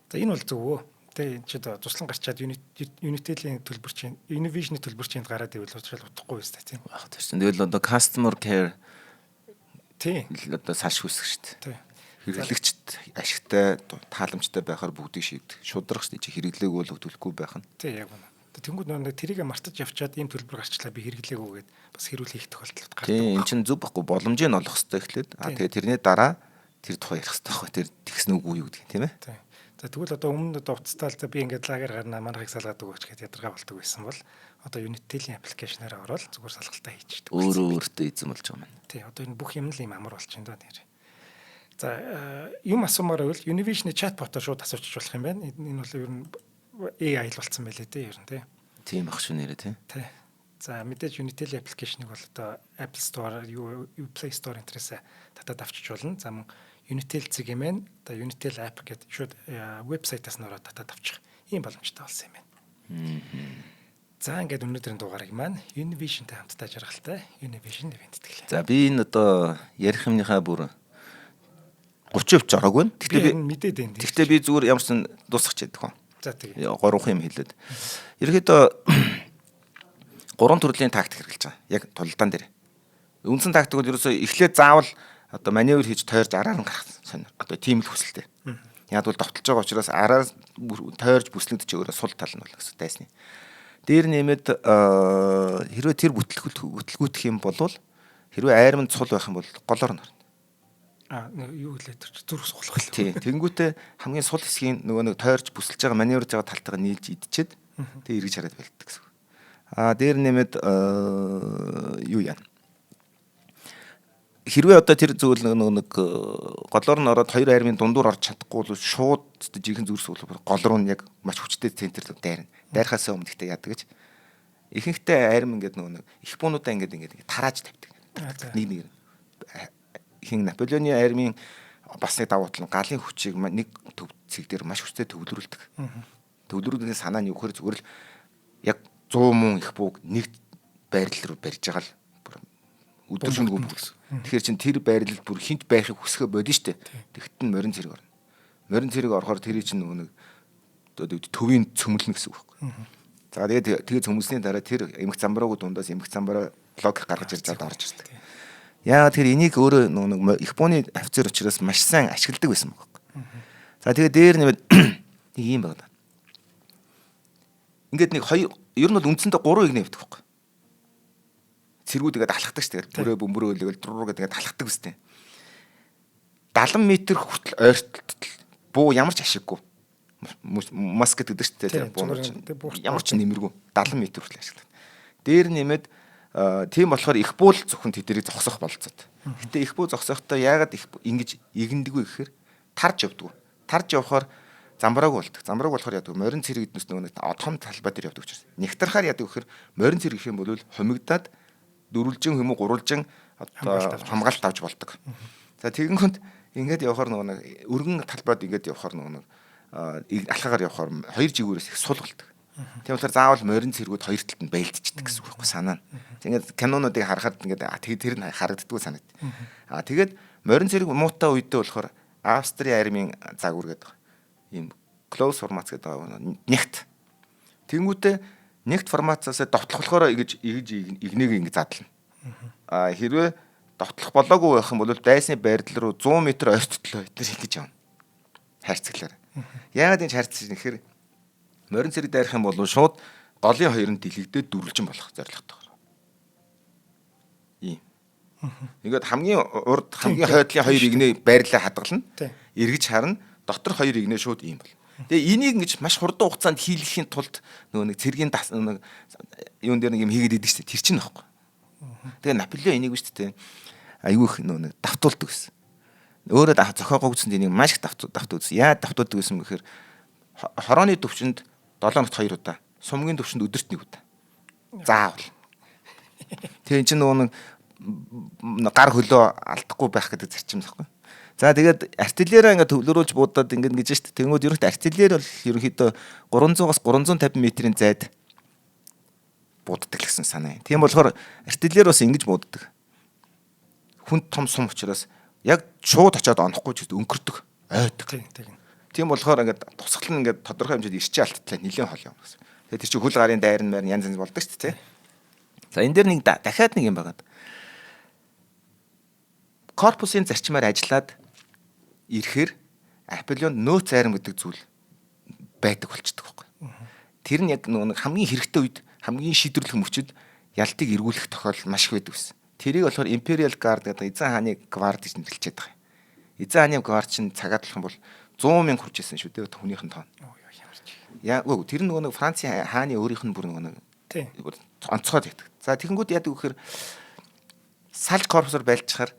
A: За энэ бол зөв үү? Тэгээ энэ ч одоо туслан гарчаад Unitel-ийн төлбөрчийн Univision-ийн төлбөрчинд гараад ивэл уучрал утахгүй байсан тийм.
B: Аа тийм. Тэгэл одоо customer care
A: тийм
B: одоо салш үүсгэж шүү дээ.
A: Тийм.
B: Хэрэглэгчд ашигтай тааламжтай байхаар бүгдийг шийдэх. Шудрах шүү дээ. Хэрэглээг бол хөдөлгөхгүй байх нь.
A: Тийм яг үнэ. Тэнгүүд нэг тэрийг мартаж явчаад ийм төлбөр гарчлаа би хэрэглээгүйгээд бас хэрүүл хийх тохиолдлууд гардаг.
B: Тийм эн чинь зөв байхгүй боломжийг нь олох хэрэгтэй эхлээд тэгээ тэрний дараа тэр тухай ярих хэрэгтэй байхгүй тэр тэгсэн үгүй юу гэдэг тийм ээ.
A: Тийм. За тэгвэл одоо өмнө уцтаал би ингээд лагер гарна манайхыг салгаад өгөөч гэхэд ядаргаа болдог байсан бол одоо Unitel-ийн аппликейшнаараа ороод зүгээр салгалтаа хийчихдэг.
B: Өөртөө эзэм болж байгаа юм.
A: Тийм одоо энэ бүх юм л юм амар болчихно доо нэр. За юм асуумаар байвал Univision-ы чатботоор шууд асуучих болох юм байна. Энэ бол ер нь AI л болсон байлээ дээ ер нь
B: тийм ах шүү нэрээ тий.
A: Тий. За мэдээж Unitel аппликейшнийг бол одоо Apple Store, Play Store энтрээс татаад авчиж болно. За мөн Unitel зэг юм байна. Одоо Unitel app гэдэг шууд вебсайтаас нь ороод татаад авчих. Ийм боломжтой болсон юм байна. За ингээд өнөөдрийн дугаарыг маань Univision-тэй хамтдаа жаргалтай Univision event тэтгэлээ.
B: За би энэ одоо ярих юмныхаа бүр 30% ороогүй.
A: Тэгтээ мэдээд байна.
B: Тэгтээ би зүгээр ямар ч дуусгах чаддаг юм.
A: За тэгээ.
B: Гурван юм хэлээд. Ерөнхийдөө гурван төрлийн тактик хэрэглэж байгаа. Яг тулдаан дээр. Үндсэн тактик бол ерөөсөө эхлээд заавал одоо маневр хийж тойрж араар нь гарах сонир. Одоо тийм л хүсэлтэй. Яг бол довтолж байгаа учраас араар тойрж бүслэгдэж өөрөө сул тал нь бол гэсэн дайсны. Дээр нэмээд хэрвээ тэр бүтлгүүтэх юм бол хэрвээ айрманд сул байх юм бол голоор нь орно.
A: Юу хэлээд зүрх суглах л.
B: Тийм. Тэнгүүтээ хамгийн сул хэсгийн нөгөө нэг тойрч бүсэлж байгаа маневрж байгаа талтайгаа нийлж идчихэд тэг эргэж хараад байлдаг гэсэн. Дээр нэмээд юу яа. Хэрвээ одоо тэр зүйл нэг голоор нь ороод хоёр айрмын дундуур орж чадахгүй бол шууд жинхэнэ зүрх суглах гол руу нь яг маш хүчтэй центр рүү дайрна. Дайрахаас өмнө ихтэй яадаг гэж. Ихэнхдээ айрм ингээд нөгөө нэг их буунуудаа ингээд тарааж тавьдаг. Нэг хин Наполеоны армийн бас нэг давуу тал нь галын хүчийг нэг төв цэг дээр маш хүчтэй төвлөрүүлдэг. Төвлөрүүлэх санаа нь юу гэхээр зүгээр л яг 100 мөн их бууг нэг байрлал руу барьж байгаа л өдөр шөнөгүй гэсэн. Тэгэхээр чин тэр байрлал бүр хинт байхыг хүсэх бодно штэ. Тэгт нь морин зэрэг орно. Морин зэрэг орохоор тэр чинь нөгөө нэг төвийн цөмөлнө гэсэн үг байхгүй. За тэгээд цөмөлсний дараа тэр эмх замбраагүй дундаас эмх замбраа логик гаргаж ирж зад орж ирдэг. Яагаад тэр энийг өөрөө нэг их бууны офицер учраас маш сайн ашигладаг байсан баг. За тэгээ дээр нэмээд нэг юм байна. Ингээд нэг хоёр ер нь бол үндсэндээ 3 игнэ явдаг байхгүй. Цэргүүд ингээд алхахдаг шүү дээ. Бүрээ бөмбөрөө өлөөл дуруу гэдэг ингээд алхахдаг үстэй. 70 м хүртэл ойртолтол буу ямар ч ашиггүй. Маск гэдэг шүү дээ. Ямар ч нэмэргүй 70 м хүртэл ашигладаг. Дээр нэмээд тийм болохоор их буул зөвхөн тэднийг зогсоох болцоод. Гэтэ их буу зогсохдоо яагаад ингэж игэндэг вэ гэхээр тарж явдаг. Тарж явахаар замбрааг болдог. Замбрааг болохоор яадаг морин цэрэг эднэс нөгөө том талбай дээр явдаг учраас. Нэгтрахаар яадаг гэхээр морин цэрэг гэх юм бол хумигдаад дөрвөлжин хүм гурвалжин одоо хамгаалалт авч болдог. За тэгэнгүүт ингээд явахаар нөгөө өргөн талбайд ингээд явахаар нөгөө алхаагаар явахаар хоёр жигүүрээс их сул болдог. Тийм болохоор заавал морин цэргүүд хоёр талд нь байлдчихдаг гэсэн үг байхгүй санаа. Тэгээд кинонуудыг харахад ингээд тэр нь харагддгүй санагд. Тэгээд морин цэрэг муутай үедээ болохоор Австрийн армийн загвар гэдэг ийм close формац гэдэг нэгт. Тэнгүүтээ нэгт формацаас довтлохлохоор игж игнийг ингэ задлана. Хэрвээ довтлох болоогүй байх юм бол дайсны байрлал руу 100 м ойртолтой тэр ингэж явна. Хайрцаглаар. Яагаад энэ хайрцаг нэхэр морин цэрэг дайрах юм бол шууд голын хоёр нь дэлгдээд дөрвөлжин болох зорилготой. Ийм. Ингээд хамгийн урд хамгийн хойдлын хоёр игнээ байрлалаа хадгална. Эргэж харна. Дотор хоёр игнээ шууд ийм бол. Тэгээ энийг ингэж маш хурдан хугацаанд хийлгэхийн тулд нөгөө нэг цэргийн юун дээр нэг юм хийгээд идэг шүү дээ. Тэр чинь нөхгүй. Тэгээ Наполеон энийг биш үү? Айгүй их нөгөө нэг давтуулдаг гэсэн. Өөрөө зохиогоогдсон энийг маш их давтуулсан. Яа давтуулдаг гэсэн гэхээр хорооны төвчөнд 7 хоногт 2 удаа, сумгийн төвчөнд өдөрт 1 удаа. Заавал. Тэгээ энэ чинь нөгөө нэг гар хөлөө алдахгүй байх гэдэг зарчим байхгүй. За тэгээд артиллераа ингээд төвлөрүүлж буудаад ингээд гэж шүү дээ. Тэнгүүд ерөнхийдөө артиллер бол ерөнхийдөө 300-аас 350 м-ийн зайд бууддаг гэсэн санаа юм. Тийм болохоор артиллер бас ингэж бууддаг. Хүнд том сум учраас яг шууд очиод онохгүй ч гэсэн өнгөрдөг, ойдог. Тийм болохоор ингээд тусгал нь ингээд тодорхой хэмжээнд ирчээ алтлаа нэлээд хол юм гэсэн. Тэгээд тэр чинь хөл гарын дайрн маяг янз янз болдог шүү дээ. За энэ дээр нэг дахиад нэг юм байгаа. Корпусын зарчмаар ажиллаад ирэхээр Наполеон нөөц айрам гэдэг зүйл байдаг болчдөг байхгүй. Тэр нь яг нөгөө хамгийн хэрэгтэй үед хамгийн шийдвэрлэх мөчид ялтыг эргүүлэх тохиолдол маш их байдаг байсан. Тэрийг болохоор Imperial Guard гэдэг эзэн хааны гвард гэж нэрлэжээд байгаа. Эзэн хааны гвард чинь цагаад болох юм бол 100,000 хүрч ирсэн шүү дээ хүнийх нь тоон. Яа үгүй тэр нөгөө Францын хааны өөрийнх нь бүр нөгөө онцгой байдаг. За тэгэнгүүт яадаг вэхээр салж корпусоор байлжхаар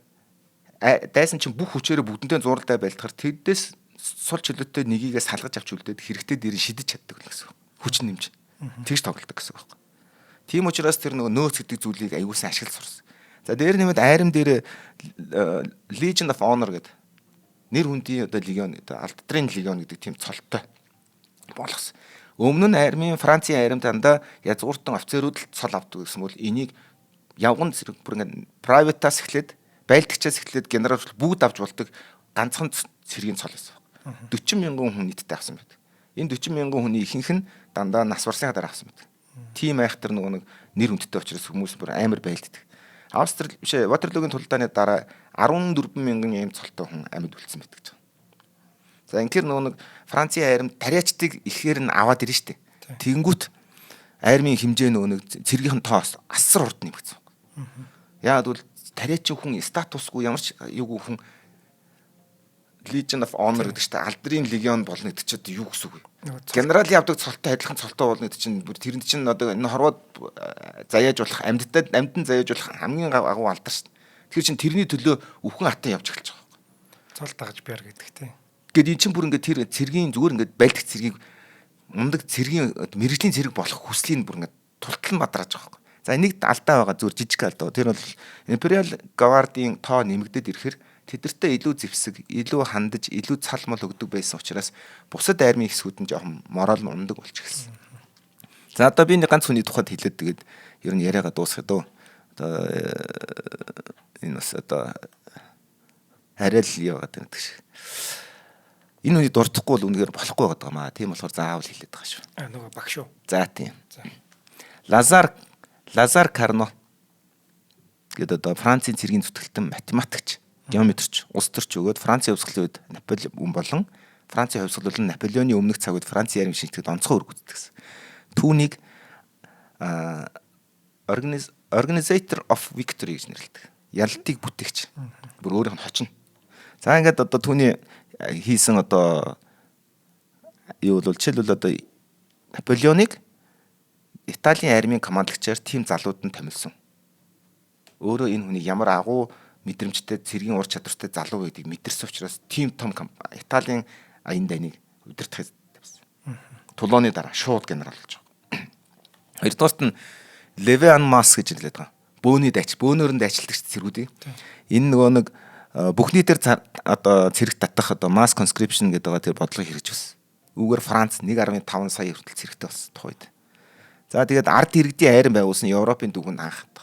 B: дайсан чинь бүх хүчээрээ бүгдэнтэй зуралдаа байлдахаар тэдээс сул чөлөөтэй нёгийгээ салгаж авч үлдээд хэрэгтэй дээр шидэж чаддаг гэсэн хүч нэмж тэгж тоглодог гэсэн байхгүй. Тийм учраас тэр нөгөө нөөц гэдэг зүйлийг аюулсан ашиглаж сурсан. За дээр нэмээд айрам дээр Legion of Honor гэдэг нэр хүндийн одоо легион алдартрын легион гэдэг тийм цолтой болгосон. Өмнө нь армийн Францын арим дандаа язгууртан офицерууд л цол авдаг гэсэн бол энийг явган зэрэг бүр ингээд private-аас эхлээд байлдагчаас эхлээд генерал бүгд авч болдог ганцхан цэргийн цол байсан. 40,000 хүн нийтдээ авсан байдаг. Энэ 40,000 хүний ихэнх нь дандаа нас барсны дараа авсан байдаг. Тим айхтар нөгөө нэр хүндтэй учраас хүмүүс бүр амар байлддаг. Австрал биш Ватерлоогийн тулдааны дараа 14,000 ийм цолтой хүн амьд үлдсэн байдаг гэж. За ингээр нөгөө Францын арим тариачдыг ихээр нь аваад ирнэ штэ. Тэгэнгүүт армийн хэмжээ нөгөө цэргийнх нь тоос асар урд нэмэгдсэн. Яагаад бол тариачин хүн статусгүй ямар ч юугүй хүн Legion of Honor гэдэг чинь алдрын легион болно гэдэг чинь юу гэсэн үг вэ? Генерал явдаг цолтой адилхан цолтой болно гэдэг чинь бүр тэрэнд чинь одоо энэ хорвоод заяаж болох амьдан заяаж болох хамгийн агуу алдар шүү дээ. Тэгэхээр чинь тэрний төлөө өвхөн хатан явж эхэлж байгаа.
A: Цол дагаж бяр гэдэг тийм.
B: Гэт эн чинь бүр ингээд тэр цэргийн зүгээр ингээд байлдах цэргийг мундаг цэргийн мэрэгжлийн цэрэг болох хүслийг бүр ингээд тултлан бадрааж байгаа юм. За нэг алдаа байгаа зүгээр жижиг алдаа. Тэр бол Imperial Guard-ийн тоо нэмэгдээд ирэхээр тэдэртээ илүү зэвсэг, илүү хандаж, илүү цал мал өгдөг байсан учраас бусад армийн хэсгүүд нь жоохон морал ундаг болж эхэлсэн. За одоо би нэг ганц хүний тухайд хэлээд тэгээд ер нь яриагаа дуусгах дөө. Одоо энэ бас одоо харил яваад байна гэх шиг. Энэ үнийг дурдахгүй бол үнэхээр болохгүй байгаа юм аа. Тийм болохоор заавал хэлээд байгаа шүү.
A: Нөгөө багш шүү.
B: За тийм. Лазар Карно гэдэг одоо Францын цэргийн зүтгэлтэн математикч, геометрч, улс төрч өгөөд Францын хувьсгалын үед Наполеон болон Францын хувьсгал болон Наполеоны өмнөх цаг үед Францын ярим шинжлэхэд онцгой өргөцдөг гэсэн. Түүнийг Organizer of Victory гэж нэрлэдэг. Ялалтыг бүтээгч. Бүр өөрийнх нь хочин. За ингээд одоо түүний хийсэн одоо юу бол жишээлбэл одоо Наполеоныг Италийн армийн командлагчаар тим залууд нь томилсон. Өөрөө энэ хүний ямар агуу мэдрэмжтэй цэргийн ур чадвартай залуу байдгийг мэдэрсэн учраас тим том Италийн аян дайныг удирдах тавьсан. Тулооны дараа шууд генерал болж байгаа. Хоёрдугаарт нь Леван Мас гэж нэрлэдэг байгаа. Бөөнөр нь дайчилдаг цэргүүдийг. Энэ нөгөө нэг бүх нийтээр одоо цэрэг татах одоо mass conscription гэдэг байгаа тэр бодлогыг хэрэгжүүлж байсан. Үүгээр Франц 1.5 сая хүртэл цэрэгтэй болсон тухайд. За тэгээд ард иргэдийн айран байгуулсан Европын дүгэнд анхаад.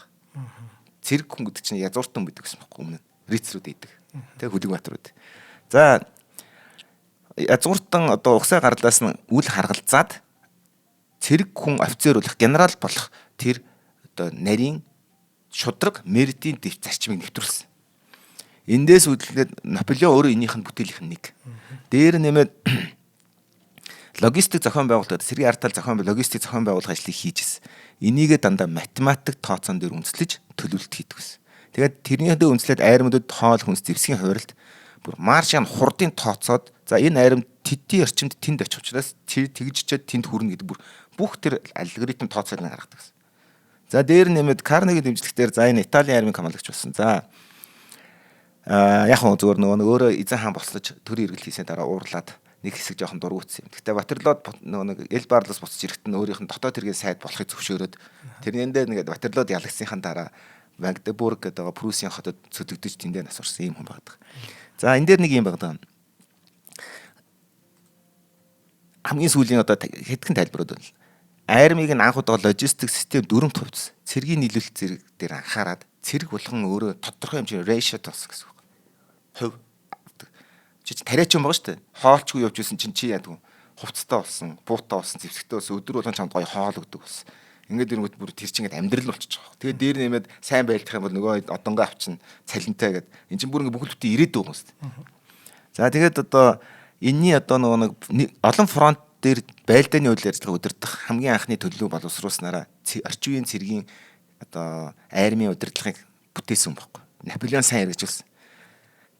B: Цэрэг хүн гэдэг чинь язууртан байдаг гэсэн байхгүй өмнө. Рицрүүд идэг. Тэг Хүлэгбаатарууд. За язууртан одоо угсаа гарлаас нь үл харгалзаад цэрэг хүн офицер болох генерал болох тэр одоо нарийн шудраг меритийн дэвц зарчмыг нэвтрүүлсэн. Эндээс үүдэлгээд Наполеон өөрөө энийх нь бүтээлийнх нь нэг. Дээр нэмээд логистик зохион байгуулалт, сэргийн артал логистик зохион байгуулах ажлыг хийжсэн. Энийгээ дандаа математик тооцоон дээр үндэслэж төлөвлөлт хийдэг гэсэн. Тэгээд тэрнийхээ үндэслээд айрамдууд хоол хүнс зэвсгийн хувиралт бүр маршийн хурдын тооцоод за энэ айрам тэдний орчимд тэнд очих учраас тэгжчихэд тэнд хүрнэ гэдэг бүх тэр алгоритм тооцоолыг гаргадаг гэсэн. За дээр нэмээд Карнегийн дэмжлэгтээр за энэ Италийн армийн командлагч болсон. За яг хөө зөвөр нөгөө эзэн хаан бослож төрийн эргэлт хийсний дараа уурлаад нэг хэсэг жоохон дургуутсан юм. Гэхдээ Ватерлоод нэг эл барлаас буцаж ирэхэд нь өөрийнх нь дотоод хэргийн сайд болохыг зөвшөөрөөд тэрнээндээ нэг Ватерлоод ялагдсныхан дараа Магдебург гэдэг Пруссийн хотод цөдөгдөж тэндээ нас орсон юм хүн байдаг. За энэ дээр нэг юм байдаг. Хамгийн сүүлийн одоо хэдхэн тайлбарууд байна. Армийг нь анх удаа логистик систем дөрөвт хувьдсан. Цэргийн нийлүүлэлт зэрэг дээр анхаарад цэрэг болгон өөрөө тодорхой хэмжээний ratio тоосон гэсэн үг. Хувь чи тариачин байгаа шүү дээ. Хоолчгүй явж исэн чинь чи яадаг хувцастай болсон, буутаа болсон, зэвсэгтэй болсон, өдөр болгон чамд гоё хоол өгдөг болсон. Ингээд ирэнгүүт бүр тэр чинь ингээд амьдрал болчихж байгаа. Тэгээд дээр нэмээд сайн байлдах юм бол нөгөө одонгоо авчин цалинтай гэдэг. Энд чинь бүр ингээд бүхэл бүтэн ирээдүй хүмүүс. За тэгээд одоо энэний одоо нөгөө нэг олон фронт дээр байлдааны үйл ажиллагаа удирдах хамгийн анхны төлөв боловсруулснараа орчин үеийн цэргийн одоо армийн удирдлагыг бүтээсэн юм баггүй. Наполеон сайн хэрэгжүүлсэн.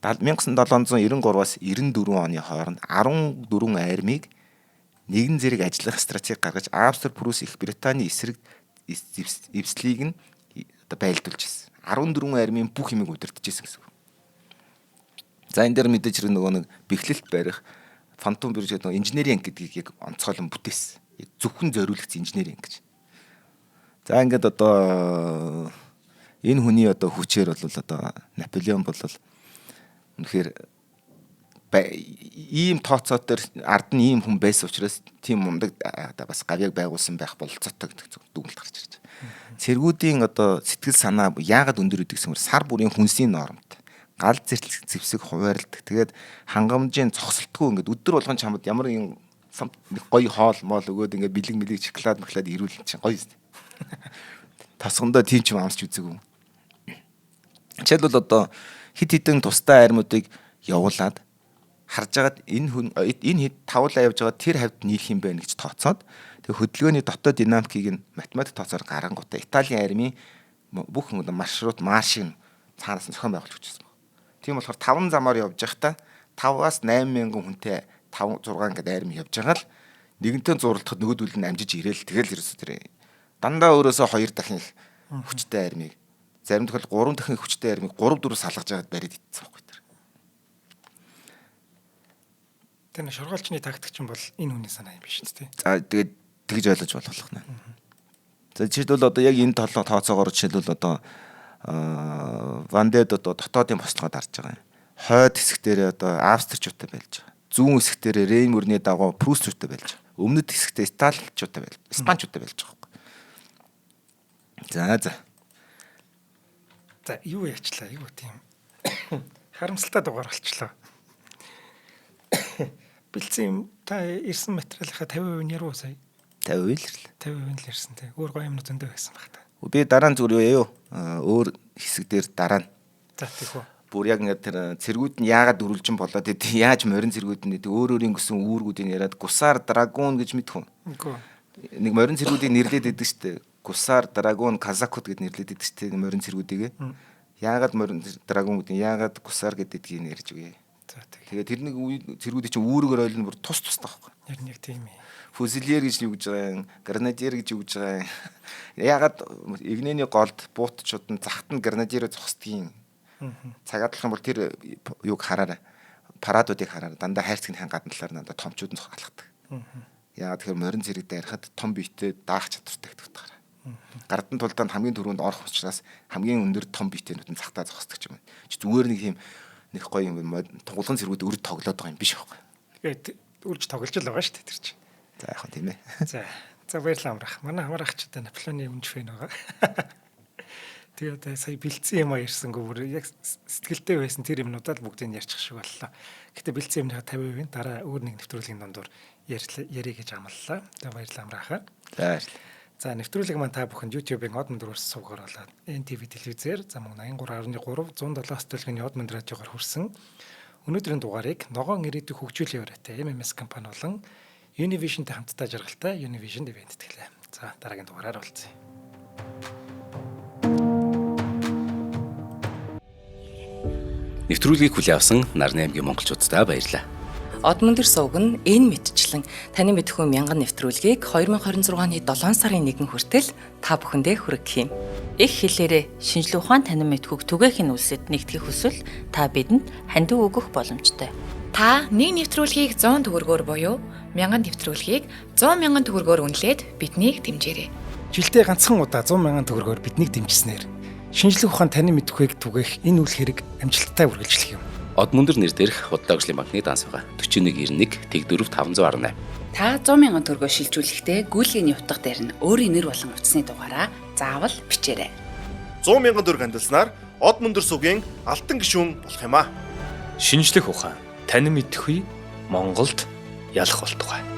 B: 1793-аас 94 оны хооронд 14 армийг нэгэн зэрэг ажиллах стратеги гаргаж Австри, Прус, Их Британий эсрэг эвслийг нь одоо байлдуулж ирсэн. 14 армийн бүх юмыг удирдах гэсэн үг. За энэ дээр мэдээж хэрэг нөгөө нэг бэхлэлт барих фантом бирж гэдэг инженеринг гэдгийг яг онцгойлон бүтээсэн. Яг зөвхөн зориулагдсан инженеринг гэж. За ингээд одоо энэ хүний одоо хүчээр бол одоо Наполеон бол үнэхээр ийм тооцоотоор ард нь ийм хүн байсан учраас тийм мундаг одоо бас гавьяг байгуулсан байх бололцоотой гэдэг дүгнэлт гарч ирж байна. Цэргүүдийн одоо сэтгэл санаа яагаад өндөр гэдэг юм бэ? Сар бүрийн хүнсийн нормт, гал зэрлэг зэвсэг хуваарлдаг. Тэгээд хангамжийн цогцолтгүй ингээд өдөр болгон чамд ямар нэг гоё хоол моол өгөөд ингээд бэлэг мэлэг шоколад ирүүлэн чинь гоё юм. Тасгандаа тийм ч юм амсч үзээгүй. Жишээлбэл одоо хит хитэн тустай армуудыг явуулаад харж агаад энэ хэд тавлаа явж байгаа тэр хавьд нийлэх юм байна гэж тооцоод тэг хөдөлгөөний дотоод динамикийг нь математик тооцоор гарангуудаа Италийн армийн бүх маршрут маршийг цаанаас нь зохион байгуулж өгчээсэн байна. Тийм болохоор 5 замаар явж байхдаа 5-аас 8,000 хүнтэй 5-6 ингээд арми явж байгаа л нэгэнтээ зурлахад нөгөөдөл нь амжиж ирээл тэгэл ерөөсөө тэр дандаа өөрөөсөө 2 дахин их хүчтэй армийг зарим тохиолдолд 3 дахин их хүчтэй армийг 3-4 салгаж байгаад бариад итсэн байхгүй тэр.
A: Тэр шургаалчны тактик ч юм бол энэ хүний санаа юм биш үү те.
B: За тэгээд тэгж ойлгож болох нэ. За жишээлбэл одоо яг энэ тооцоогоор жишээлбэл одоо Вандед одоо дотоодын бослогод харж байгаа юм. Хойд хэсгтэр одоо австричуудтай байлж байгаа. Зүүн хэсгтэр Рейн мөрний дагуу прусчуудтай байлж байгаа. Өмнөд хэсгтээ италичуудтай байлж, испанчуудтай байлж байгаа. За.
A: За юу яачлаа? Юу тийм харамсалтай дугаар болчлоо. Бэлдсэн юм та ирсэн материалынхаа 50% нь яруу сая.
B: 50% л ирлээ.
A: 50% л ирсэн те. Өөр гоё юмнууд зөндөө байсан баг та.
B: Би дараа нь зүгээр юу? Өөр хэсэг дээр дараа нь.
A: За тийхүү.
B: Бүр яг ингээд тэр цэргүүд нь яагаад дөрвөлжин болоод тэгээд яаж морин цэргүүд нь өөрийн гэсэн үүргүүдийг яриад гусар драгун гэж мэдхүн.
A: Үгүй.
B: Нэг морин цэргүүдийг нэрлээд байдаг шүү дээ. Гусар драгун казакууд гэд нэрлээд байдаг шүү дээ морин цэргүүдийг. Яагаад морин драгун гэдэг яагаад гусар гэдгийг нэрж үгүй. Тэгээд тэр нэг цэргүүдийн чинь үүргээр ойлно бүр тус таахгүй.
A: Яг тийм ээ.
B: Фузилер гэж юу гэж байгаа юм, гранадиер гэж юу гэж байгаа юм. Яагаад игнэний голд буутчууд нь захт нь гранадиерээ зогсдгийн. Цагаадлах юм бол тэр юуг хараарай. Парадуудыг хараарай. Дандаа хайрцагийнхаа гадна талаар надад томчууд нь алхдаг. Яагаад тэгэхээр морин зэрэгтэй ярихад том биетэй даах чадвартай гэдэг утгаараа. Гардан тулдаанд хамгийн түрүүнд орох учраас хамгийн өндөр том биетэнүүд нь захтаа зогсдог юм. Чи зүгээр нэг юм нэг гоё юм тулгын зэргүүд өрд тоглоод байгаа юм биш байхгүй.
A: Тэгээд үрж тоглож л байгаа шүү дээ тэр чинь.
B: За яг хөө тийм ээ.
A: За баярлалаа амрах. Манай хамаарахчтай Наполеоны өмч фэн байгаа. Тэгээд сая бэлдсэн юм ярьсангүй бүр яг сэтгэлдээ байсан тэр юмнуудаа л бүгдийг ярьчих шиг боллоо. Гэтэ бэлдсэн юмны 50% дараа өөр нэг нэвтрүүлгийн дундуур ярих гэж амлалаа. За баярлалаа амраахаа.
B: За.
A: За нэвтрүүлэг маань та бүхэнд YouTube-ийн Од Мөндөр сувгаар болоод NTV телевизээр зам 83.3 107 төлөвийн Од Мөндөр радиогоор хүрсэн. Өнөөдрийн дугаарыг ногоон ирээдүйг хөгжүүлэх яваатай MMS компани болон Univision-тэй хамтдаа жаргалтай Univision event тэтгэлээ. За дараагийн дугаараар уулзъя.
C: Нэвтрүүлгийг хүлээн авсан Нарны аймгийн монголчуудтай баярлалаа.
D: Од Мөндөр сувг нь энэ мэдчлэн таны мэдхүйн мянган нэвтрүүлгийг 2026 оны 7 сарын 1 хүртэл та бүхэндээ хүргэх юм. Их хэлээрээ шинжлэх ухаан танин мэдхүйг түгээхийн үлсэд нэгтгэх хүсвэл та бидэнд хандив өгөх боломжтой.
E: Та нэг нэвтрүүлгийг 100 төгрөгөөр буюу 1000 нэвтрүүлгийг 100 мянган төгрөгөөр үнэлээд биднийг дэмжээрэй.
A: Жилдээ ганцхан удаа 100 мянган төгрөгөөр биднийг дэмжснээр шинжлэх ухаан танин мэдхүйг түгээх энэ үйл хэрэг амжилттай үргэлжлэх юм.
C: Од Мөндөр нэр дээрх Худлаачлалын банкны данс байгаа 4191 тэгдүрв 518.
F: Та 100 мянган төгрөгөөр шилжүүлэхдээ гүйлгээний утга дээр нь өөрийн нэр болон утасны дугаараа заавал бичээрэй.
G: 100 мянган төгрөг хандалснаар Од Мөндөр сувгийн алтан гишүүн болох юм а.
H: Шинжлэх ухаан танин мэдхгүй Монголд ялах болтугай.